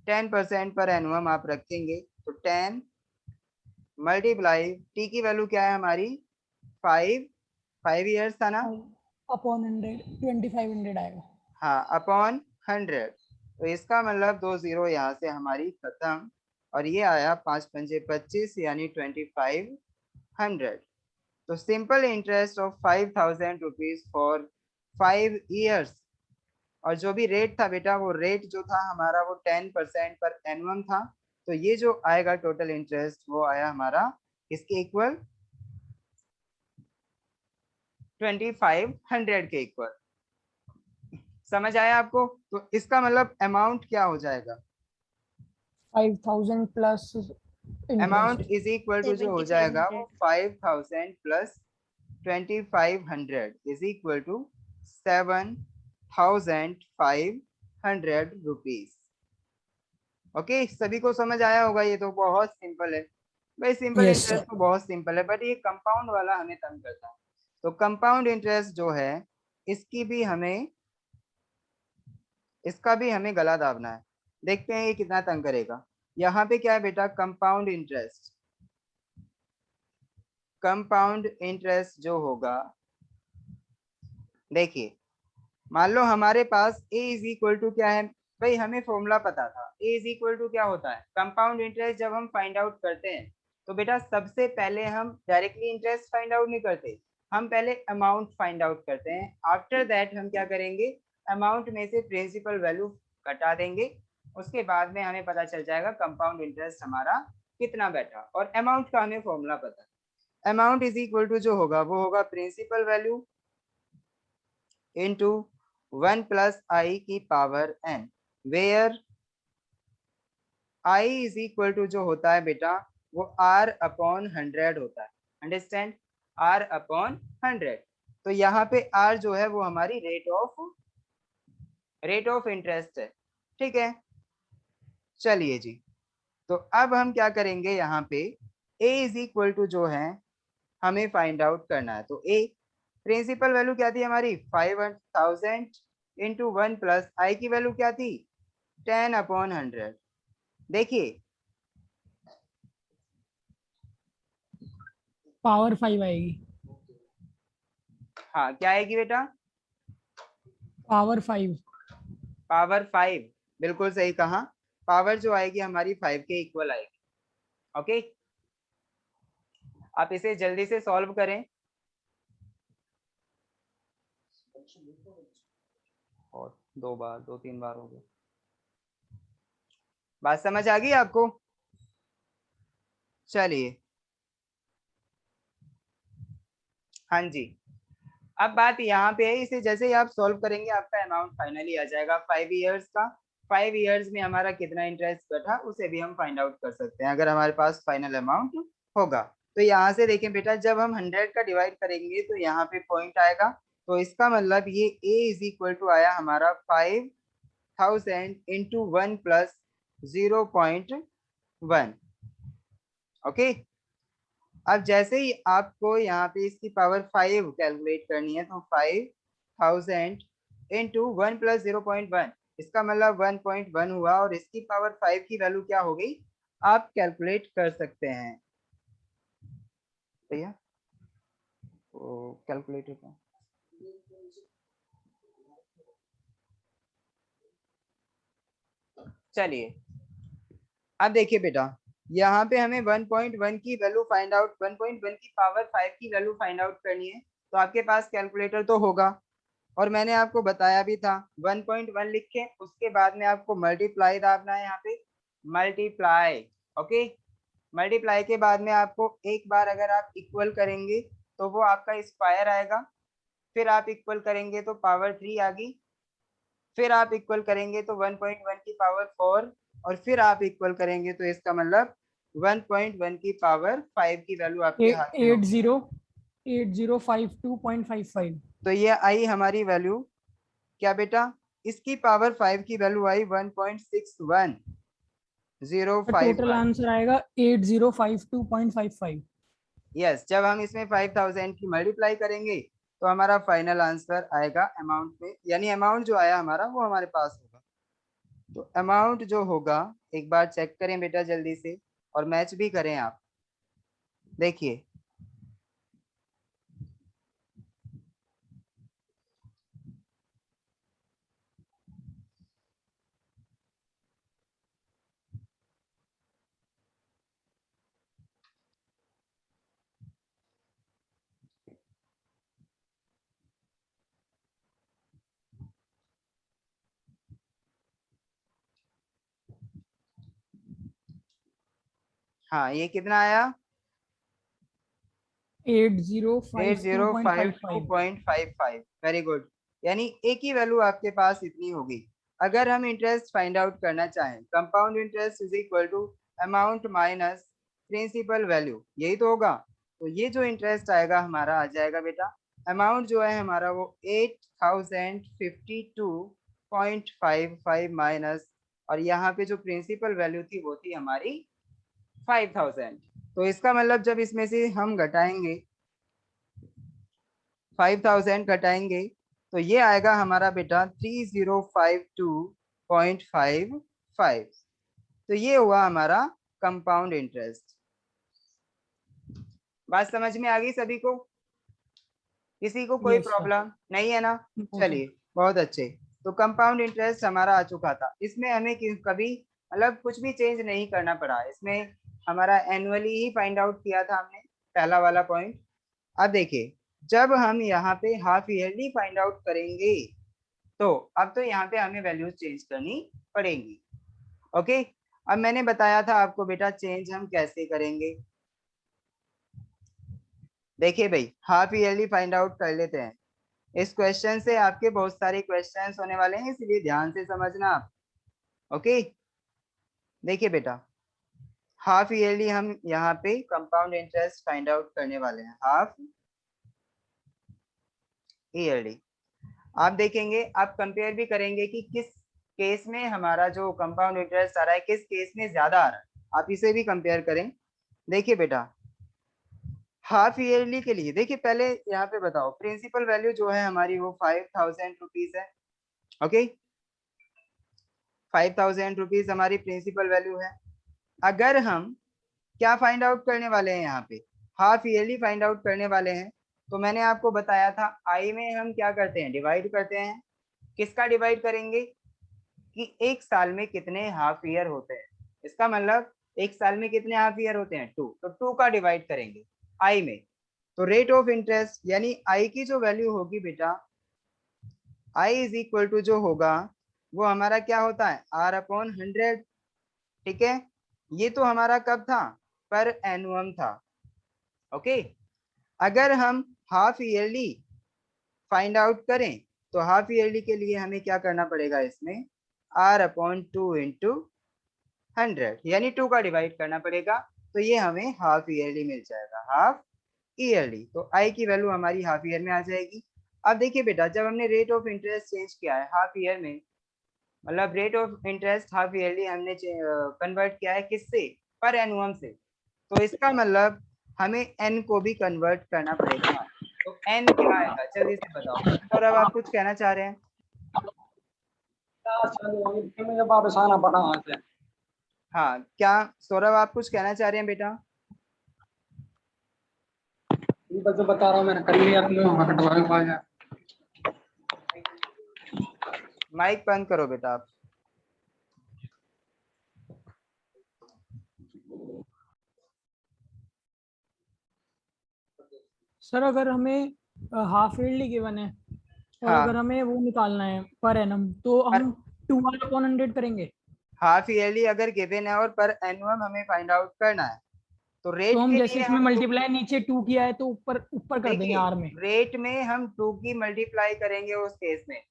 10% पर एनुअम आप रखेंगे तो 10 मल्टीप्लाई, टी की वैल्यू क्या है हमारी, 5 ईयर्स था ना। अपॉन 100, 2500 आएगा। हाँ, अपॉन 100। तो इसका मतलब 2 जीरो यहाँ से हमारी खत्म, और ये आया 5 पंजे 25 यानी 2500। तो simple interest of 5000 rupees for 5 years. और जो भी रेट था बेटा, वो रेट जो था हमारा वो 10% पर एनुअम था। तो ये जो आएगा टोटल इंटरेस्ट वो आया हमारा इसके इक्वल 2500 के इक्वल। समझ आया आपको? तो इसका मतलब अमाउंट क्या हो जाएगा, 5000 plus amount interest. Is equal to जो हो जाएगा वो 5000 plus 2500 is equal to 7500 rupees. Okay, सभी को समझ आया होगा? ये तो बहुत सिंपल है भाई, सिंपल यस सर। इंटरेस्ट तो बहुत सिंपल है, बट ये कंपाउंड वाला हमें तंग करता है। तो कंपाउंड इंटरेस्ट जो है इसका भी हमें गला दाबना है। देखते हैं ये कितना तंग करेगा। यहाँ पे क्या है बेटा, कंपाउंड इंटरेस्ट। कंपाउंड इंटरेस्ट जो होगा, देखिए मान लो हमारे पास a इज इक्वल टू क्या है भाई, हमें फॉर्मूला पता था। a इज इक्वल टू क्या होता है, कंपाउंड इंटरेस्ट जब हम फाइंड आउट करते हैं तो बेटा सबसे पहले हम डायरेक्टली इंटरेस्ट फाइंड आउट नहीं करते, हम पहले अमाउंट फाइंड आउट करते हैं। आफ्टर दैट हम क्या करेंगे, अमाउंट में से प्रिंसिपल वैल्यू घटा देंगे, उसके बाद में हमें पता चल जाएगा कंपाउंड इंटरेस्ट हमारा कितना बैठा। और अमाउंट का हमें फॉर्मूला पता है, अमाउंट इज इक्वल टू जो होगा वो होगा principal value into 1 plus i की power n, where i is equal to जो होता है बेटा वो r अपॉन 100 होता है। Understand, r upon 100। तो यहाँ पे r जो है वो हमारी रेट ऑफ इंटरेस्ट है। ठीक है, चलिए जी, तो अब हम क्या करेंगे, यहाँ पे a इज इक्वल टू जो है हमें फाइंड आउट करना है। तो a प्रिंसिपल वैल्यू क्या थी हमारी 5000 इंटू 1 प्लस आई की वैल्यू क्या थी 10 अपॉन 100। देखिए पावर 5 आएगी। हाँ क्या आएगी बेटा? पावर 5। पावर 5, बिल्कुल सही कहा। पावर जो आएगी हमारी 5 के इक्वल आएगी। ओके, आप इसे जल्दी से सॉल्व करें। और 2 3 बार हो गया। बात समझ आ गई आपको? चलिए, हाँ जी। अब बात यहाँ पे है, इसे जैसे ही आप सॉल्व करेंगे आपका अमाउंट फाइनली आ जाएगा 5 इयर्स का। 5 इयर्स में हमारा कितना इंटरेस्ट कटा उसे भी हम फाइंड आउट कर सकते हैं अगर हमारे पास फाइनल अमाउंट होगा। तो यहाँ से देखें बेटा, जब हम 100 का डिवाइड करेंगे तो यहाँ पे पॉइंट आएगा, तो इसका मतलब ये a इज इक्वल टू आया हमारा 5000 इंटू 1 प्लस 0.1। ओके, अब जैसे ही आपको यहाँ पे इसकी पावर 5 कैलकुलेट करनी है तो 5000 इंटू 1 प्लस 0.1, इसका मतलब 1.1 हुआ, और इसकी पावर 5 की वैल्यू क्या हो गई आप कैलकुलेट कर सकते हैं भैया। तो कैलकुलेटर का चलिए, अब देखिए बेटा, यहाँ पे हमें 1.1 की वैल्यू फाइंड आउट, 1.1 की पावर 5 की वैल्यू फाइंड आउट करनी है। तो आपके पास कैलकुलेटर तो होगा, और मैंने आपको बताया भी था 1.1 लिख के उसके बाद में आपको मल्टीप्लाई दाबना है यहाँ पे, मल्टीप्लाई। ओके, मल्टीप्लाई के बाद में आपको एक बार अगर आप इक्वल करेंगे तो वो आपका स्क्वायर आएगा, फिर आप इक्वल करेंगे तो पावर 3 आ गई, फिर आप इक्वल करेंगे तो 1.1 की पावर 4, और फिर आप इक्वल करेंगे तो इसका मतलब 1.1 की पावर 5 की वैल्यू आपके हाथ में होगी। 8052.55। तो ये आई हमारी वैल्यू क्या बेटा, इसकी पावर 5 की वैल्यू आई 1.61051। टोटल आंसर आएगा 8052.55। यस, जब हम इसमें 5000 की मल्टीप्लाई करेंगे तो हमारा फाइनल आंसर आएगा अमाउंट में, यानी अमाउंट जो आया हमारा वो हमारे पास होगा। तो अमाउंट जो होगा एक बार चेक करें बेटा जल्दी से, और मैच भी करें आप। देखिए, हाँ ये कितना आया, 8052.55। 8052.55। वेरी गुड, यानी एक ही वैल्यू आपके पास इतनी होगी। अगर हम इंटरेस्ट फाइंड आउट करना चाहें, compound interest is equal to amount minus principal value, यही तो होगा। तो ये जो इंटरेस्ट आएगा हमारा आ जाएगा बेटा, अमाउंट जो है हमारा वो 8052.55 माइनस, और यहाँ पे जो प्रिंसिपल वैल्यू थी वो थी हमारी 5000। तो इसका मतलब जब इसमें से हम घटाएंगे 5000 घटाएंगे तो ये आएगा हमारा बेटा 3052.55। तो ये हुआ हमारा कंपाउंड इंटरेस्ट। बात समझ में आ गई सभी को? किसी को कोई Yes, sir. प्रॉब्लम नहीं है ना? Okay. चलिए, बहुत अच्छे। तो कंपाउंड इंटरेस्ट हमारा आ चुका था, इसमें हमें कभी मतलब कुछ भी चेंज नहीं करना पड़ा, इसमें हमारा एनुअली ही फाइंड आउट किया था हमने, पहला वाला पॉइंट। अब देखिए, जब हम यहाँ पे हाफ ईयरली फाइंड आउट करेंगे तो अब तो यहाँ पे हमें वैल्यूज चेंज करनी पड़ेंगी। ओके, अब मैंने बताया था आपको बेटा चेंज हम कैसे करेंगे। देखिए भाई, हाफ ईयरली फाइंड आउट कर लेते हैं। इस क्वेश्चन से आपके बहुत सारे क्वेश्चंस होने वाले हैं, इसलिए ध्यान से समझना आप। ओके, देखिए बेटा, हाफ ईयरली हम यहाँ पे कंपाउंड इंटरेस्ट फाइंड आउट करने वाले हैं, हाफ ईयरली। आप देखेंगे, आप कंपेयर भी करेंगे कि किस केस में हमारा जो कंपाउंड इंटरेस्ट आ रहा है किस केस में ज्यादा आ रहा है, आप इसे भी कंपेयर करें। देखिए बेटा, हाफ ईयरली के लिए देखिए, पहले यहाँ पे बताओ प्रिंसिपल वैल्यू जो है हमारी वो 5000 रुपीज है। ओके, 5000 रुपीज हमारी प्रिंसिपल वैल्यू है। अगर हम क्या फाइंड आउट करने वाले हैं यहाँ पे, हाफ ईयरली फाइंड आउट करने वाले हैं, तो मैंने आपको बताया था आई में हम क्या करते हैं, डिवाइड करते हैं। किसका डिवाइड करेंगे कि एक साल में कितने हाफ ईयर होते हैं, इसका मतलब एक साल में कितने हाफ ईयर होते हैं 2, तो 2 का डिवाइड करेंगे आई में। तो रेट ऑफ इंटरेस्ट यानी आई की जो वैल्यू होगी बेटा, आई इज इक्वल टू जो होगा वो हमारा क्या होता है R/100। ठीक है, ये तो हमारा कब था, पर एनुअम था। ओके, अगर हम हाफ ईयरली फाइंड आउट करें तो हाफ ईयरली के लिए हमें क्या करना पड़ेगा, इसमें R/2 इंटू 100 यानी 2 का डिवाइड करना पड़ेगा, तो ये हमें हाफ ईयरली मिल जाएगा, हाफ ईयरली। तो आई की वैल्यू हमारी हाफ ईयर में आ जाएगी। अब देखिए बेटा, जब हमने रेट ऑफ इंटरेस्ट चेंज किया है हाफ ईयर में, मतलब rate of interest half yearly हमने कन्वर्ट किया है किससे, पर एनुअम से, तो इसका मतलब हमें एन को भी कन्वर्ट करना पड़ेगा। तो एन क्या आएगा जल्दी से बताओ, और अब आप कुछ कहना चाह रहे हैं? मुझे वापस आना पड़ा वहां से। हाँ, क्या सौरभ आप कुछ कहना चाह रहे हैं बेटा? बस बता रहा हूँ, मैंने कर लिया, तुम्हें कटवाने को आ गया। माइक बंद करो बेटा आप। सर अगर हमें हाफ ईयरली गिवन है और हाँ, अगर हमें वो निकालना है पर एनम, तो हम 2R/100 करेंगे। हाफ ईयरली अगर गिवन है और पर एनुअम हमें फाइंड आउट करना है, तो तो रेट हम के जैसे लिए इसमें हम मल्टीप्लाई नीचे 2 किया है तो ऊपर ऊपर कर देंगे देखिए आर में। रेट में हम 2 की मल्टीप्लाई करेंगे उस केस में,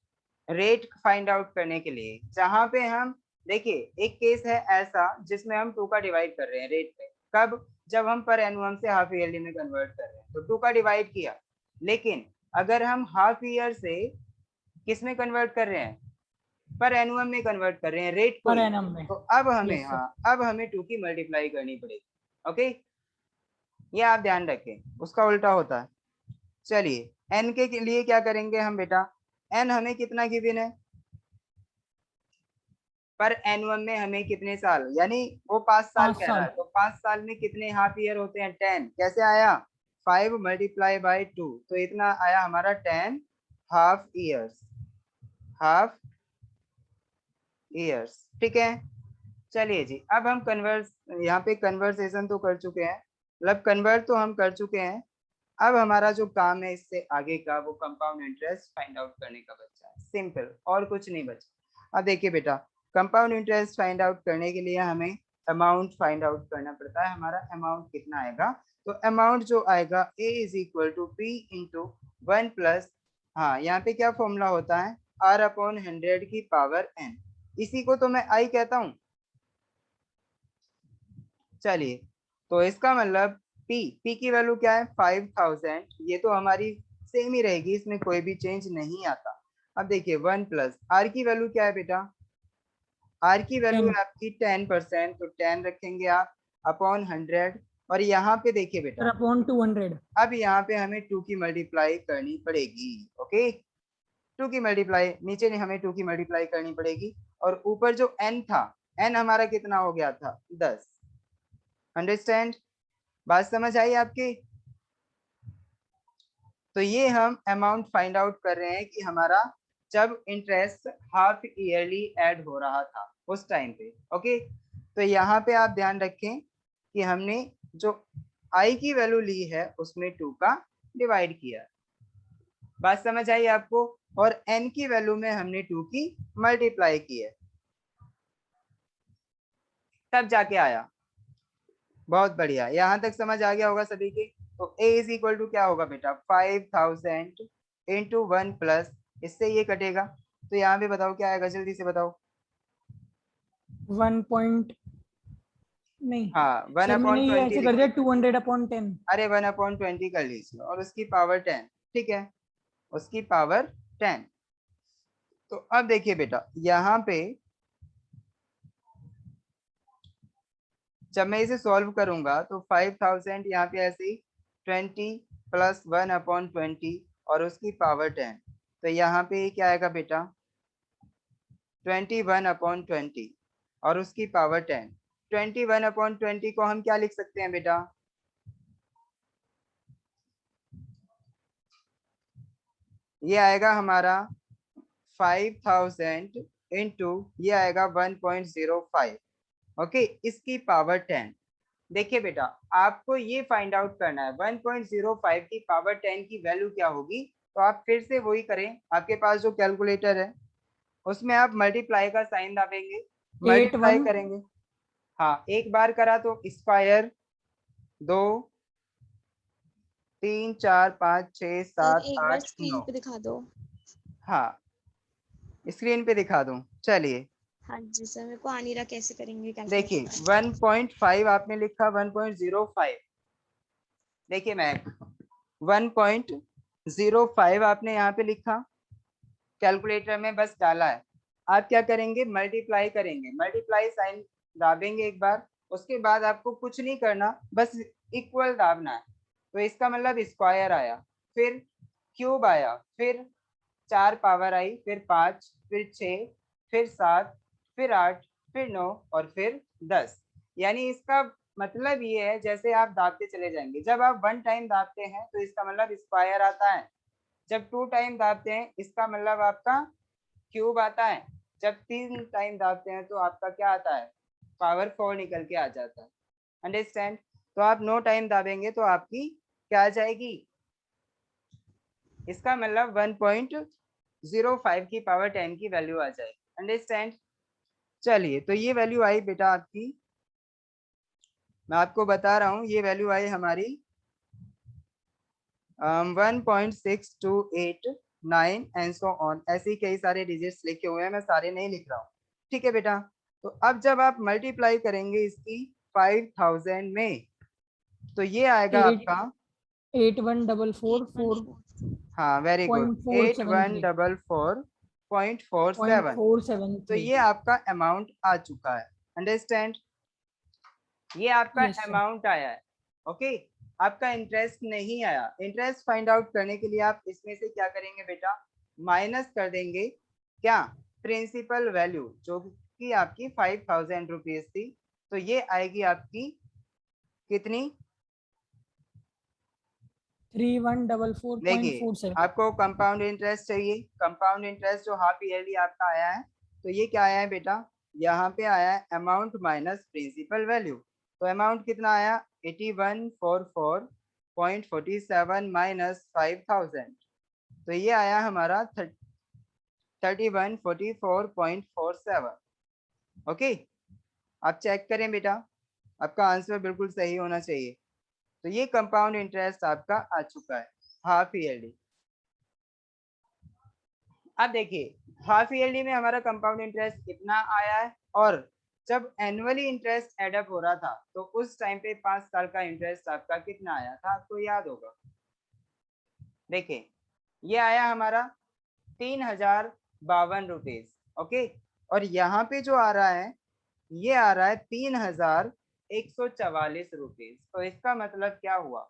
रेट फाइंड आउट करने के लिए, जहां पे हम देखिए एक केस है ऐसा जिसमें हम 2 का डिवाइड कर रहे हैं रेट पे, कब, जब हम पर एनुअम से हाफ ईयरली में कन्वर्ट कर रहे हैं तो 2 का डिवाइड किया। लेकिन अगर हम हाफ ईयर से किस में कन्वर्ट कर रहे हैं, पर एनुअम में कन्वर्ट कर रहे हैं रेट को पर ही, एनम में। तो अब हमें, यस सर। हाँ अब हमें 2 की मल्टीप्लाई करनी पड़ेगी। ओके, ये आप ध्यान रखें, उसका उल्टा होता है। चलिए एन के लिए क्या करेंगे हम बेटा, एन हमें कितना गिवन है, पर एनुअम में हमें कितने साल, यानी वो 5 साल 5 कह रहा साल। है, तो 5 साल में कितने हाफ ईयर होते हैं 10, कैसे आया 5 मल्टीप्लाई बाई 2, तो इतना आया हमारा 10 हाफ ईयर्स, हाफ ईयर्स। ठीक है, चलिए जी, अब हम कन्वर्स, यहाँ पे कन्वर्सेशन तो कर चुके हैं, मतलब कन्वर्ट तो हम कर चुके हैं। अब हमारा जो काम है इससे आगे का वो कंपाउंड इंटरेस्ट फाइंड आउट करने का बचा है, सिंपल, और कुछ नहीं बचा। अब देखिए बेटा, कंपाउंड इंटरेस्ट फाइंड आउट करने के लिए हमें अमाउंट फाइंड आउट करना पड़ता है। हमारा अमाउंट कितना आएगा, तो अमाउंट जो आएगा A is equal to P into 1 plus, हाँ यहाँ पे क्या फॉर्मूला होता है R/100 की पावर n, इसी को तो मैं I कहता हूँ। चलिए, तो इसका मतलब P की वैल्यू क्या है 5000, ये तो हमारी सेम ही रहेगी, इसमें कोई भी चेंज नहीं आता। अब देखिए 1 प्लस R की वैल्यू क्या है बेटा, R की वैल्यू 10। है आपकी 10%, तो 10 रखेंगे आप अपॉन 100, और यहाँ पे देखिए सर बेटा, अपॉन 200। अब यहाँ पे हमें 2 की मल्टीप्लाई करनी पड़ेगी। ओके, 2 की मल्टीप्लाई, नीचे नहीं, हमें 2 की मल्टीप्लाई करनी पड़ेगी, और ऊपर जो n था, n हमारा कितना हो गया था 10। अंडरस्टैंड, बात समझ आई आपकी? तो ये हम अमाउंट फाइंड आउट कर रहे हैं कि हमारा जब इंटरेस्ट हाफ ईयरली ऐड हो रहा था उस टाइम पे। ओके, तो यहाँ पे आप ध्यान रखें कि हमने जो आई की वैल्यू ली है उसमें 2 का डिवाइड किया, बात समझ आई आपको, और n की वैल्यू में हमने 2 की मल्टीप्लाई की है, तब जाके आया। बहुत बढ़िया, यहाँ तक समझ आ गया होगा सभी के। तो A इज इक्वल टू क्या होगा बेटा 5000 इंटू 1 प्लस, इससे ये कटेगा, तो यहाँ पे बताओ क्या आएगा, जल्दी से बताओ। 1 पॉइंट नहीं हाँ 1 सर, मैंने अपॉन ये 20 ऐसे लिख कर दिया लीजिए, 200/10। अरे 1 अपॉन 20 कर लीजिए, और उसकी पावर 10। ठीक है, उसकी पावर 10। तो अब देखिए बेटा, यहाँ पे जब मैं इसे सॉल्व करूंगा तो 5000 यहाँ पे ऐसे ही 20 प्लस 1 अपॉन 20 और उसकी पावर 10, तो यहाँ पे क्या आएगा बेटा 21 अपॉन 20 और उसकी पावर 10। 21 अपॉन 20 को हम क्या लिख सकते हैं बेटा, ये आएगा हमारा 5000 इंटू ये आएगा 1.05, ओके, इसकी पावर 10। देखिए बेटा, आपको ये फाइंड आउट करना है 1.05 की पावर 10 की वैल्यू क्या होगी। तो आप फिर से वही करें, आपके पास जो कैलकुलेटर है उसमें आप मल्टीप्लाई का साइन दाबेंगे, मल्टीप्लाई 81 करेंगे। हाँ, एक बार करा तो स्क्वायर 2 3 4 5 6 सर 7 एक बार 8 स्क्रीन 9। पे दिखा दो। हाँ, स्क्रीन पे दिखा दूं, चलिए। हाँ जी सर, मेरे को आ नहीं रहा, कैसे करेंगे देखिए कैलकुलेटर। 1.5 आपने लिखा, 1.05। देखिए मैं 1.05 आपने यहाँ पे लिखा, कैलकुलेटर में बस डाला है। आप क्या करेंगे, मल्टीप्लाई करेंगे, मल्टीप्लाई साइन दाबेंगे एक बार, उसके बाद आपको कुछ नहीं करना, बस इक्वल दाबना है। तो इसका मतलब स्क्वायर आया, फिर क्यूब आया, फिर 4 पावर आई, फिर 5, फिर 6, फिर 7, फिर 8, फिर 9 और फिर 10। यानी इसका मतलब ये है, जैसे आप दाबते चले जाएंगे, जब आप 1 टाइम दाबते हैं तो इसका मतलब स्क्वायर आता है, जब 2 टाइम दाबते हैं इसका मतलब आपका क्यूब आता है, जब 3 टाइम दाबते हैं तो आपका क्या आता है, पावर 4 निकल के आ जाता है। अंडरस्टैंड? तो आप 9 टाइम दाबेंगे तो आपकी क्या आ जाएगी, इसका मतलब 1.05 की पावर 10 की वैल्यू आ जाएगी। अंडरस्टैंड? चलिए, तो ये वैल्यू आई बेटा आपकी, मैं आपको बता रहा हूँ, ये वैल्यू आई हमारी 1.6289 एंड सो ऑन, ऐसे ही कई सारे डिजिट्स लिखे हुए हैं, मैं सारे नहीं लिख रहा हूँ। ठीक है बेटा, तो अब जब आप मल्टीप्लाई करेंगे इसकी 5000 में, तो ये आएगा 8 आपका 8144 हाँ वेरी गुड, 4.473 8144.47। तो 0.473। ये आपका अमाउंट आ चुका है। अंडरस्टैंड? ये आपका यस सर। अमाउंट आया है, ओके। आपका इंटरेस्ट नहीं आया। इंटरेस्ट फाइंड आउट करने के लिए आप इसमें से क्या करेंगे बेटा, माइनस कर देंगे क्या, प्रिंसिपल वैल्यू जो कि आपकी 5000 रुपीज थी, तो ये आएगी आपकी कितनी, देखिए 3144.47। आपको कंपाउंड इंटरेस्ट चाहिए, कंपाउंड इंटरेस्ट जो हाफ ईयरली आपका आया है, तो ये क्या आया है बेटा, यहाँ पे आया है अमाउंट माइनस प्रिंसिपल वैल्यू। तो अमाउंट कितना आया, 8144.47 माइनस 5000, तो ये आया हमारा 3144.47। ओके, आप चेक करें बेटा, आपका आंसर बिल्कुल सही होना चाहिए। तो ये कंपाउंड इंटरेस्ट आपका आ चुका है हाफ ईयरली। अब देखिए, हाफ ईयरली में हमारा कंपाउंड इंटरेस्ट कितना आया है, और जब एनुअली इंटरेस्ट एडअप हो रहा था तो उस टाइम पे 5 साल का इंटरेस्ट आपका कितना आया था, आपको याद होगा। देखिए, ये आया हमारा 3052 रुपीज, ओके। और यहाँ पे जो आ रहा है, ये आ रहा है 3144 रुपीज। तो इसका मतलब क्या हुआ,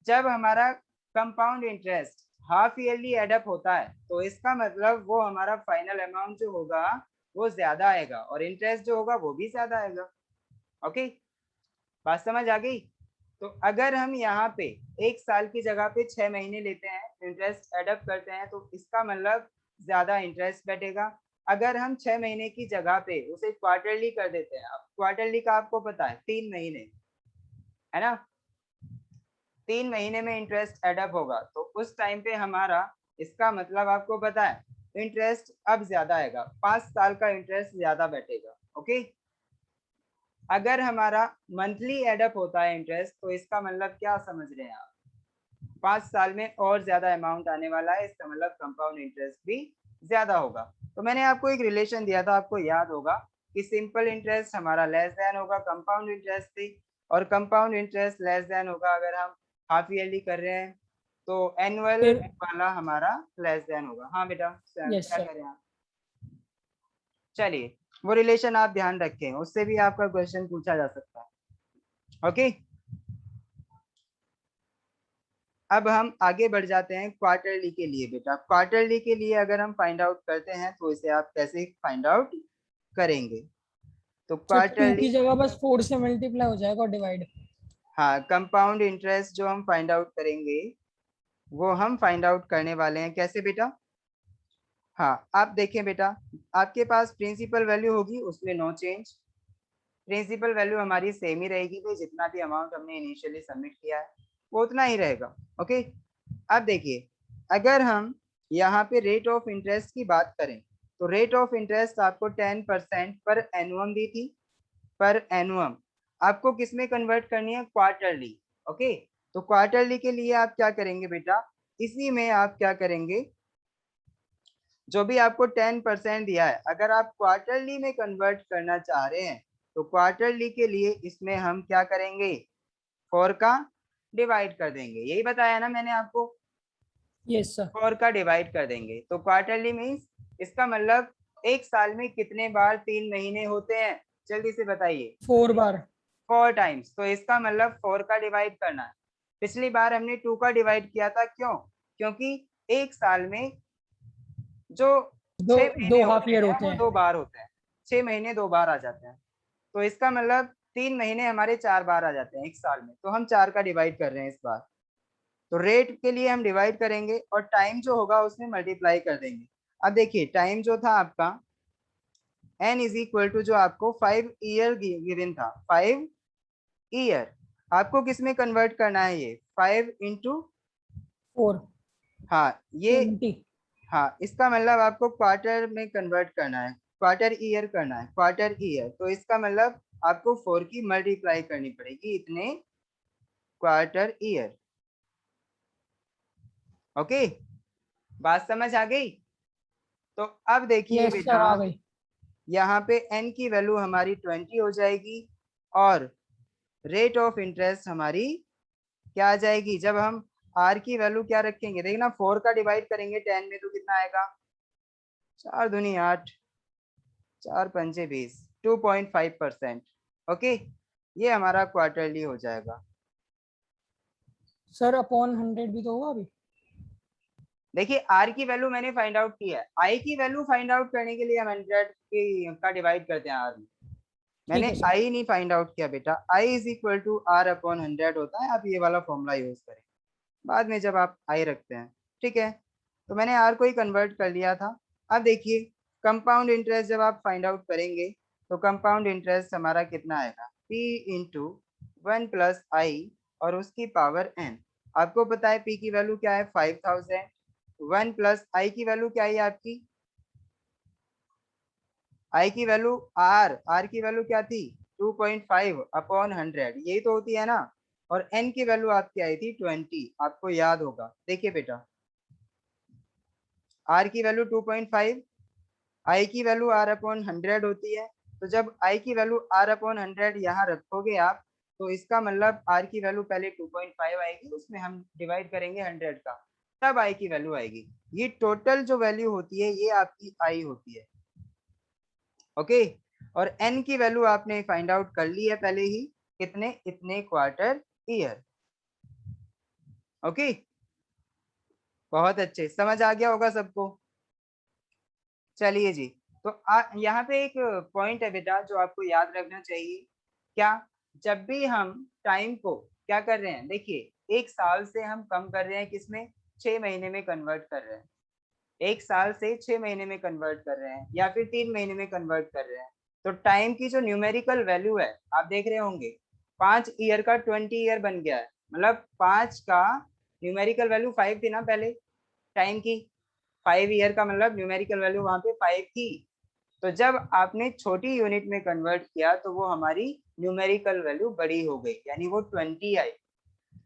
जब हमारा compound interest half yearly add up होता है तो इसका मतलब वो हमारा फाइनल अमाउंट जो होगा वो ज्यादा आएगा, और इंटरेस्ट जो होगा वो भी ज्यादा आएगा। ओके, बात समझ आ गई? तो अगर हम यहाँ पे 1 साल की जगह पे 6 महीने लेते हैं, इंटरेस्ट एडअप करते हैं, तो इसका मतलब ज्यादा इंटरेस्ट बैठेगा। अगर हम 6 महीने की जगह पे उसे क्वार्टरली कर देते हैं, अब क्वार्टरली का आपको पता है 3 महीने है ना, 3 महीने में इंटरेस्ट एडअप होगा, तो उस टाइम पे हमारा, इसका मतलब आपको पता है, इंटरेस्ट अब ज्यादा आएगा, 5 साल का इंटरेस्ट ज्यादा बैठेगा। ओके, अगर हमारा मंथली एडअप होता है इंटरेस्ट, तो इसका मतलब क्या समझ रहे हैं आप, 5 साल में और ज्यादा अमाउंट आने वाला है, इसका मतलब कंपाउंड इंटरेस्ट भी ज्यादा होगा। तो मैंने आपको एक रिलेशन दिया था, आपको याद होगा कि सिंपल इंटरेस्ट हमारा लेस देन होगा कंपाउंड इंटरेस्ट से, और कंपाउंड इंटरेस्ट लेस देन होगा अगर हम हाफ ईयरली कर रहे हैं, तो एनुअल फिर वाला हमारा लेस देन होगा। हाँ बेटा, यस क्या सर। करें आप, चलिए वो रिलेशन आप ध्यान रखें, उससे भी आपका क्वेश्चन पूछा जा सकता है। ओके, अब हम आगे बढ़ जाते हैं क्वार्टरली के लिए। बेटा क्वार्टरली के लिए अगर हम फाइंड आउट करते हैं तो इसे आप कैसे फाइंड आउट करेंगे, तो सर 2 की क्वार्टरली, जगह बस 4 से मल्टीप्लाई हो जाएगा और डिवाइड। हाँ, कंपाउंड इंटरेस्ट जो हम फाइंड आउट करेंगे वो हम फाइंड आउट करने वाले हैं। कैसे बेटा? हाँ, आप देखें बेटा, आपके पास प्रिंसिपल वैल्यू होगी, उसमें नो चेंज, प्रिंसिपल वैल्यू हमारी सेम ही रहेगी भाई, जितना भी अमाउंट हमने इनिशियली सबमिट किया है वो उतना ही रहेगा। ओके, अब देखिए, अगर हम यहाँ पे रेट ऑफ इंटरेस्ट की बात करें तो रेट ऑफ इंटरेस्ट आपको 10% पर एनुअम दी थी, पर एनुअम आपको किस में कन्वर्ट करनी है? क्वार्टरली। ओके, तो क्वार्टरली के लिए आप क्या करेंगे बेटा, इसी में आप क्या करेंगे, जो भी आपको 10% दिया है, अगर आप क्वार्टरली में कन्वर्ट करना चाह रहे हैं तो क्वार्टरली के लिए इसमें हम क्या करेंगे, 4 का डिवाइड कर देंगे। यही बताया ना मैंने आपको, यस सर। 4 का डिवाइड कर देंगे। तो क्वार्टरली मीन्स इसका मतलब एक साल में कितने बार 3 महीने होते हैं? जल्दी से बताइए। 4 बार। 4 टाइम्स, तो इसका मतलब 4 का डिवाइड करना है। पिछली बार हमने 2 का डिवाइड किया था, क्यों? क्योंकि एक साल में जो 6 महीने दो हाफ होते ईयर हैं होते वो हैं। 2 बार होते हैं, 6 महीने 2 बार आ जाते हैं, तो इसका मतलब 3 महीने हमारे 4 बार आ जाते हैं एक साल में, तो हम 4 का डिवाइड कर रहे हैं इस बार। तो रेट के लिए हम डिवाइड करेंगे और टाइम जो होगा उसमें मल्टीप्लाई कर देंगे। अब देखिए, टाइम जो था आपका n इज इक्वल टू, जो आपको 5 ईयर गिवन था, 5 ईयर, आपको किस में कन्वर्ट करना है? ये 5 इंटू 4 हाँ ये 20। हाँ, इसका मतलब आपको क्वार्टर में कन्वर्ट करना है, क्वार्टर ईयर करना है, क्वार्टर ईयर, तो इसका मतलब आपको 4 की मल्टीप्लाई करनी पड़ेगी, इतने क्वार्टर ईयर। ओके, बात समझ आ गई? तो अब देखिए यस बेटा, सर, आ गई। यहाँ पे n की वैल्यू हमारी 20 हो जाएगी और रेट ऑफ इंटरेस्ट हमारी क्या आ जाएगी? जब हम r की वैल्यू क्या रखेंगे, देखना 4 का डिवाइड करेंगे 10 में तो कितना आएगा? 4 दूनी 8, 4 पंजे 20, 2.5%। ओके, ये हमारा क्वार्टरली हो जाएगा। सर अपॉन 100 भी तो होगा अभी। देखिए, r की वैल्यू मैंने फाइंड आउट किया है, i की वैल्यू फाइंड आउट करने के लिए हम 100 का डिवाइड करते हैं r में। ठीक मैंने है सर। i नहीं फाइंड आउट किया बेटा, i is equal to r upon 100 होता है। आप ये वाला फॉर्मूला यूज करें बाद में जब आप i रखते हैं, ठीक है? तो मैंने r को ही कन्वर्ट कर लिया था। अब देखिए, कंपाउंड इंटरेस्ट जब आप फाइंड आउट करेंगे तो कंपाउंड इंटरेस्ट हमारा कितना आएगा? p इंटू 1 प्लस आई और उसकी पावर n। आपको पता है p की वैल्यू क्या है? 5000। 1 प्लस आई की वैल्यू क्या है आपकी? आई की वैल्यू आर की वैल्यू क्या थी? 2.5 अपॉन 100, यही तो होती है ना। और n की वैल्यू आपकी आई थी 20, आपको याद होगा। देखिए बेटा, r की वैल्यू 2.5, आई की वैल्यू r अपॉन 100 होती है। तो जब i की वैल्यू r अपॉन 100 यहाँ रखोगे आप, तो इसका मतलब r की वैल्यू पहले 2.5 आएगी, उसमें हम डिवाइड करेंगे 100 का, तब i की वैल्यू आएगी। ये टोटल जो वैल्यू होती है ये आपकी i होती है। ओके, और n की वैल्यू आपने फाइंड आउट कर ली है पहले ही, कितने? इतने क्वार्टर ईयर। ओके, बहुत अच्छे, समझ आ गया होगा सबको। चलिए जी, तो यहाँ पे एक पॉइंट है बेटा जो आपको याद रखना चाहिए। क्या? जब भी हम टाइम को क्या कर रहे हैं, देखिए एक साल से हम कम कर रहे हैं, किसमें? 6 महीने में कन्वर्ट कर रहे हैं। एक साल से 6 महीने में कन्वर्ट कर रहे हैं या फिर 3 महीने में कन्वर्ट कर रहे हैं। तो टाइम की जो न्यूमेरिकल वैल्यू है, आप देख रहे होंगे 5 ईयर का 20 ईयर बन गया है, मतलब 5 का न्यूमेरिकल वैल्यू 5 थी ना पहले टाइम की, 5 ईयर का मतलब न्यूमेरिकल वैल्यू वहां पे 5 थी। तो जब आपने छोटी यूनिट में कन्वर्ट किया तो वो हमारी न्यूमेरिकल वैल्यू बड़ी हो गई, यानी वो 20 आई।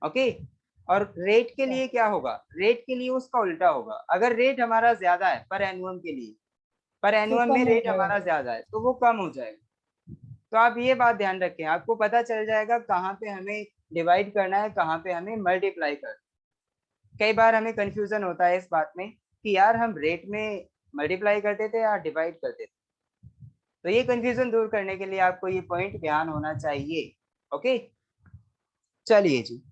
ओके, और रेट के लिए क्या होगा? रेट के लिए उसका उल्टा होगा। अगर रेट हमारा ज्यादा है पर एनुअम के लिए, पर तो एनुअम कम में हो रेट जाएगा। हमारा ज्यादा है तो वो कम हो जाएगा। तो आप ये बात ध्यान रखें, आपको पता चल जाएगा कहाँ पे हमें डिवाइड करना है, कहाँ पे हमें मल्टीप्लाई करना है। कई बार हमें कंफ्यूजन होता है इस बात में कि यार हम रेट में मल्टीप्लाई करते थे या डिवाइड करते थे। तो ये कंफ्यूजन दूर करने के लिए आपको ये पॉइंट ध्यान होना चाहिए। ओके, चलिए जी,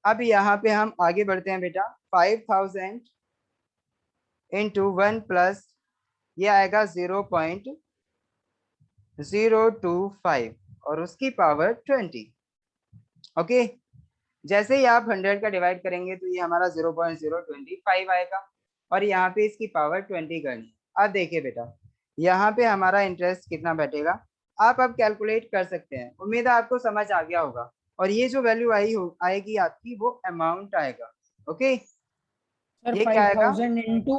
अब यहाँ पे हम आगे बढ़ते हैं बेटा। 5000 इंटू 1 प्लस ये आएगा 0.025 और उसकी पावर 20। ओके, जैसे ही आप 100 का डिवाइड करेंगे तो ये हमारा 0.025 आएगा और यहाँ पे इसकी पावर 20 करनी। अब देखिए बेटा यहाँ पे हमारा इंटरेस्ट कितना बैठेगा आप अब कैलकुलेट कर सकते हैं। उम्मीद है आपको समझ आ गया होगा और ये जो वैल्यू आएगी आपकी वो अमाउंट आएगा। ओके सर ये क्या आएगा? 5000 इंटू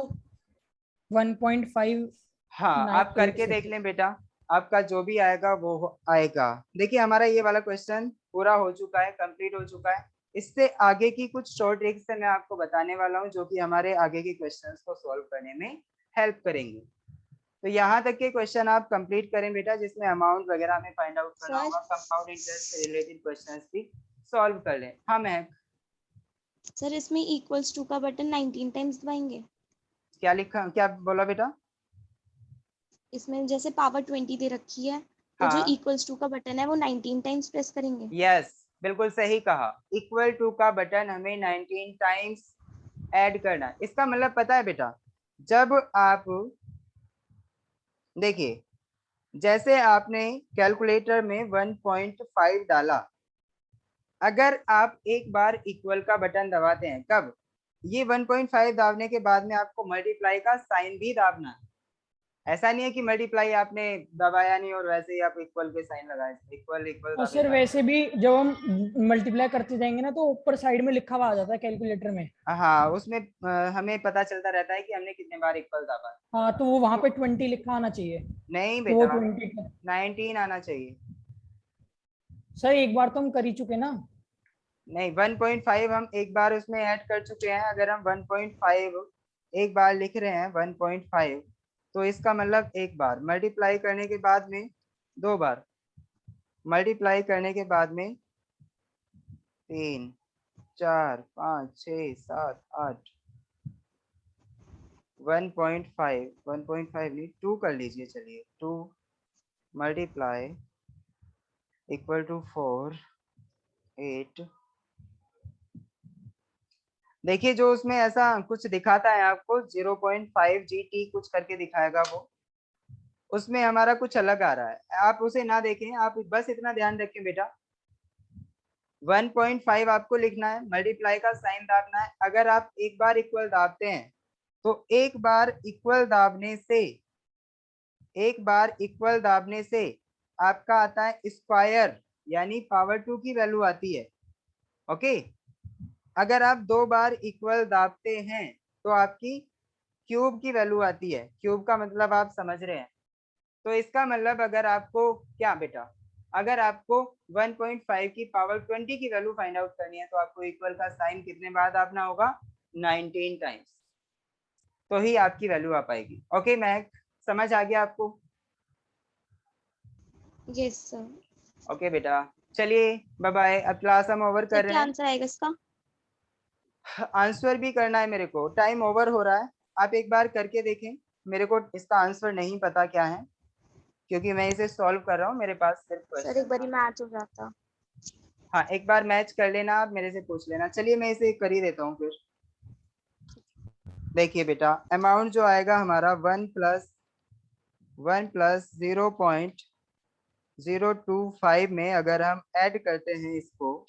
1.5। हाँ आप करके देख लें बेटा, आपका जो भी आएगा वो आएगा। देखिए हमारा ये वाला क्वेश्चन पूरा हो चुका है, कंप्लीट हो चुका है। इससे आगे की कुछ शॉर्ट ट्रिक्स से मैं आपको बताने वाला हूँ जो कि हमारे आगे के क्वेश्चंस को सॉल्व करने में हेल्प करेंगे। तो यहाँ तक के क्वेश्चन आप कंप्लीट करें बेटा जिसमें अमाउंट वगैरह हमें फाइंड आउट करना होगा। कंपाउंड इंटरेस्ट से रिलेटेड क्वेश्चंस भी सॉल्व कर लें। हाँ महक सर इसमें इक्वल्स टू का बटन 19 टाइम्स दबाएंगे? क्या लिखा, क्या बोला बेटा? इसमें जैसे पावर 20 दे रखी है तो जो हाँ इक्वल्स टू का बटन है वो 19 टाइम्स प्रेस करेंगे? यस बिल्कुल सही कहा। इक्वल टू का बटन हमें 19 टाइम्स ऐड करना है। इसका मतलब पता है बेटा, जब आप देखिए जैसे आपने कैलकुलेटर में 1.5 डाला, अगर आप एक बार इक्वल का बटन दबाते हैं कब, ये 1.5 दाबने के बाद में आपको मल्टीप्लाई का साइन भी दाबना है। ऐसा नहीं है कि मल्टीप्लाई आपने दबाया नहीं और वैसे ही आप इक्वल के साइन लगाए। इक्वल इक्वल और सर वैसे भी जब हम मल्टीप्लाई करते जाएंगे ना तो ऊपर साइड में लिखा हुआ आ जाता है कैलकुलेटर में। हाँ उसमें हमें पता चलता रहता है कि हमने कितने बार इक्वल दाबा। हाँ तो वो वहां पे 20 लिखा आना चाहिए। नहीं तो वो बेटा 20 19 आना चाहिए। सर एक बार तो हम कर ही चुके ना। नहीं 1.5 हम एक बार उसमें ऐड कर चुके हैं। अगर हम 1.5 एक बार लिख रहे हैं 1.5 तो इसका मतलब एक बार मल्टीप्लाई करने के बाद में 2 बार, मल्टीप्लाई करने के बाद में 3 4 5 6 7 8 1.5 नहीं 2 कर लीजिए। चलिए 2 मल्टीप्लाई इक्वल टू 4 8। देखिए जो उसमें ऐसा कुछ दिखाता है आपको 0.5 GT कुछ करके दिखाएगा, वो उसमें हमारा कुछ अलग आ रहा है। आप उसे ना देखें, आप बस इतना ध्यान रखें बेटा 1.5 आपको लिखना है, मल्टीप्लाई का साइन दाबना है। अगर आप एक बार इक्वल दाबते हैं तो एक बार इक्वल दाबने से आपका आता है स्क्वायर यानी पावर 2 की वैल्यू आती है। ओके अगर आप 2 बार इक्वल दाबते हैं तो आपकी क्यूब की वैल्यू आती है। क्यूब का मतलब आप समझ रहे हैं। तो इसका मतलब अगर आपको क्या बेटा, अगर आपको 1.5 की पावर 20 की वैल्यू फाइंड आउट करनी है तो आपको इक्वल का साइन कितने बार दाबना होगा? 19 टाइम्स, तो ही आपकी वैल्यू आ पाएगी। ओके महक समझ आ गया आपको? Yes sir. ओके बेटा चलिए बाय बाय। अब क्लास हम ओवर कर सर रहे क्या हैं। आंसर आएगा इसका? आंसर भी करना है मेरे को, टाइम ओवर हो रहा है। आप एक बार करके देखें, मेरे को इसका आंसर नहीं पता क्या है क्योंकि मैं इसे सॉल्व कर रहा हूँ, मेरे पास सिर्फ सर एक क्वेश्चन। बारी मैच हो जाता। हाँ एक बार मैच कर लेना, आप मेरे से पूछ लेना। चलिए मैं इसे कर ही देता हूँ फिर। देखिए बेटा अमाउंट जो आएगा हमारा 1 प्लस 0.025 में अगर हम ऐड करते हैं इसको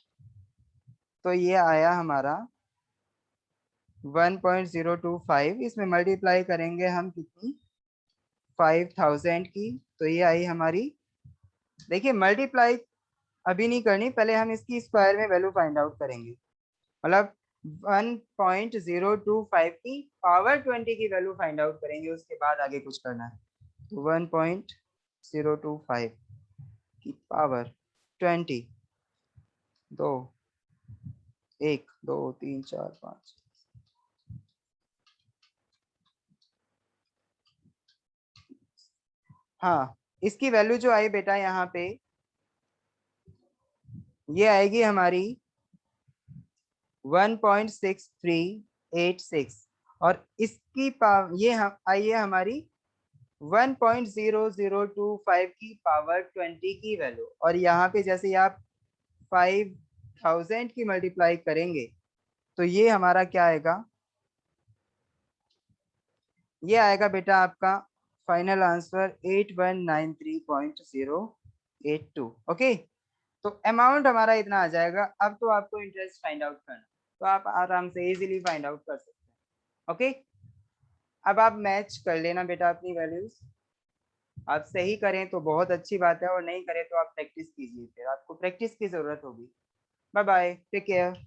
तो ये आया हमारा 1.025। इसमें मल्टीप्लाई करेंगे हम कितनी 5000 की, तो ये आई हमारी। देखिए मल्टीप्लाई अभी नहीं करनी, पहले हम इसकी स्क्वायर में वैल्यू फाइंड आउट करेंगे। मतलब 1.025 की पावर 20 की वैल्यू फाइंड आउट करेंगे, उसके बाद आगे कुछ करना है। तो 1.025 की पावर 20, 2 1 2 3 4 5, हाँ इसकी वैल्यू जो आई बेटा यहाँ पे ये आएगी हमारी 1.6386 और इसकी ये आई है हमारी 1.0025 की पावर 20 की वैल्यू। और यहाँ पे जैसे आप 5000 की मल्टीप्लाई करेंगे तो ये हमारा क्या आएगा, ये आएगा बेटा आपका फाइनल आंसर 8193.082। ओके तो तो अमाउंट हमारा इतना आ जाएगा। अब तो आपको इंटरेस्ट फाइंड आउट करना, तो आप आराम से इजीली फाइंड आउट कर सकते हैं। ओके, अब आप मैच कर लेना बेटा अपनी वैल्यूज। आप सही करें तो बहुत अच्छी बात है, और नहीं करें तो आप प्रैक्टिस कीजिए, फिर आपको प्रैक्टिस की जरूरत होगी। Bye bye, take care.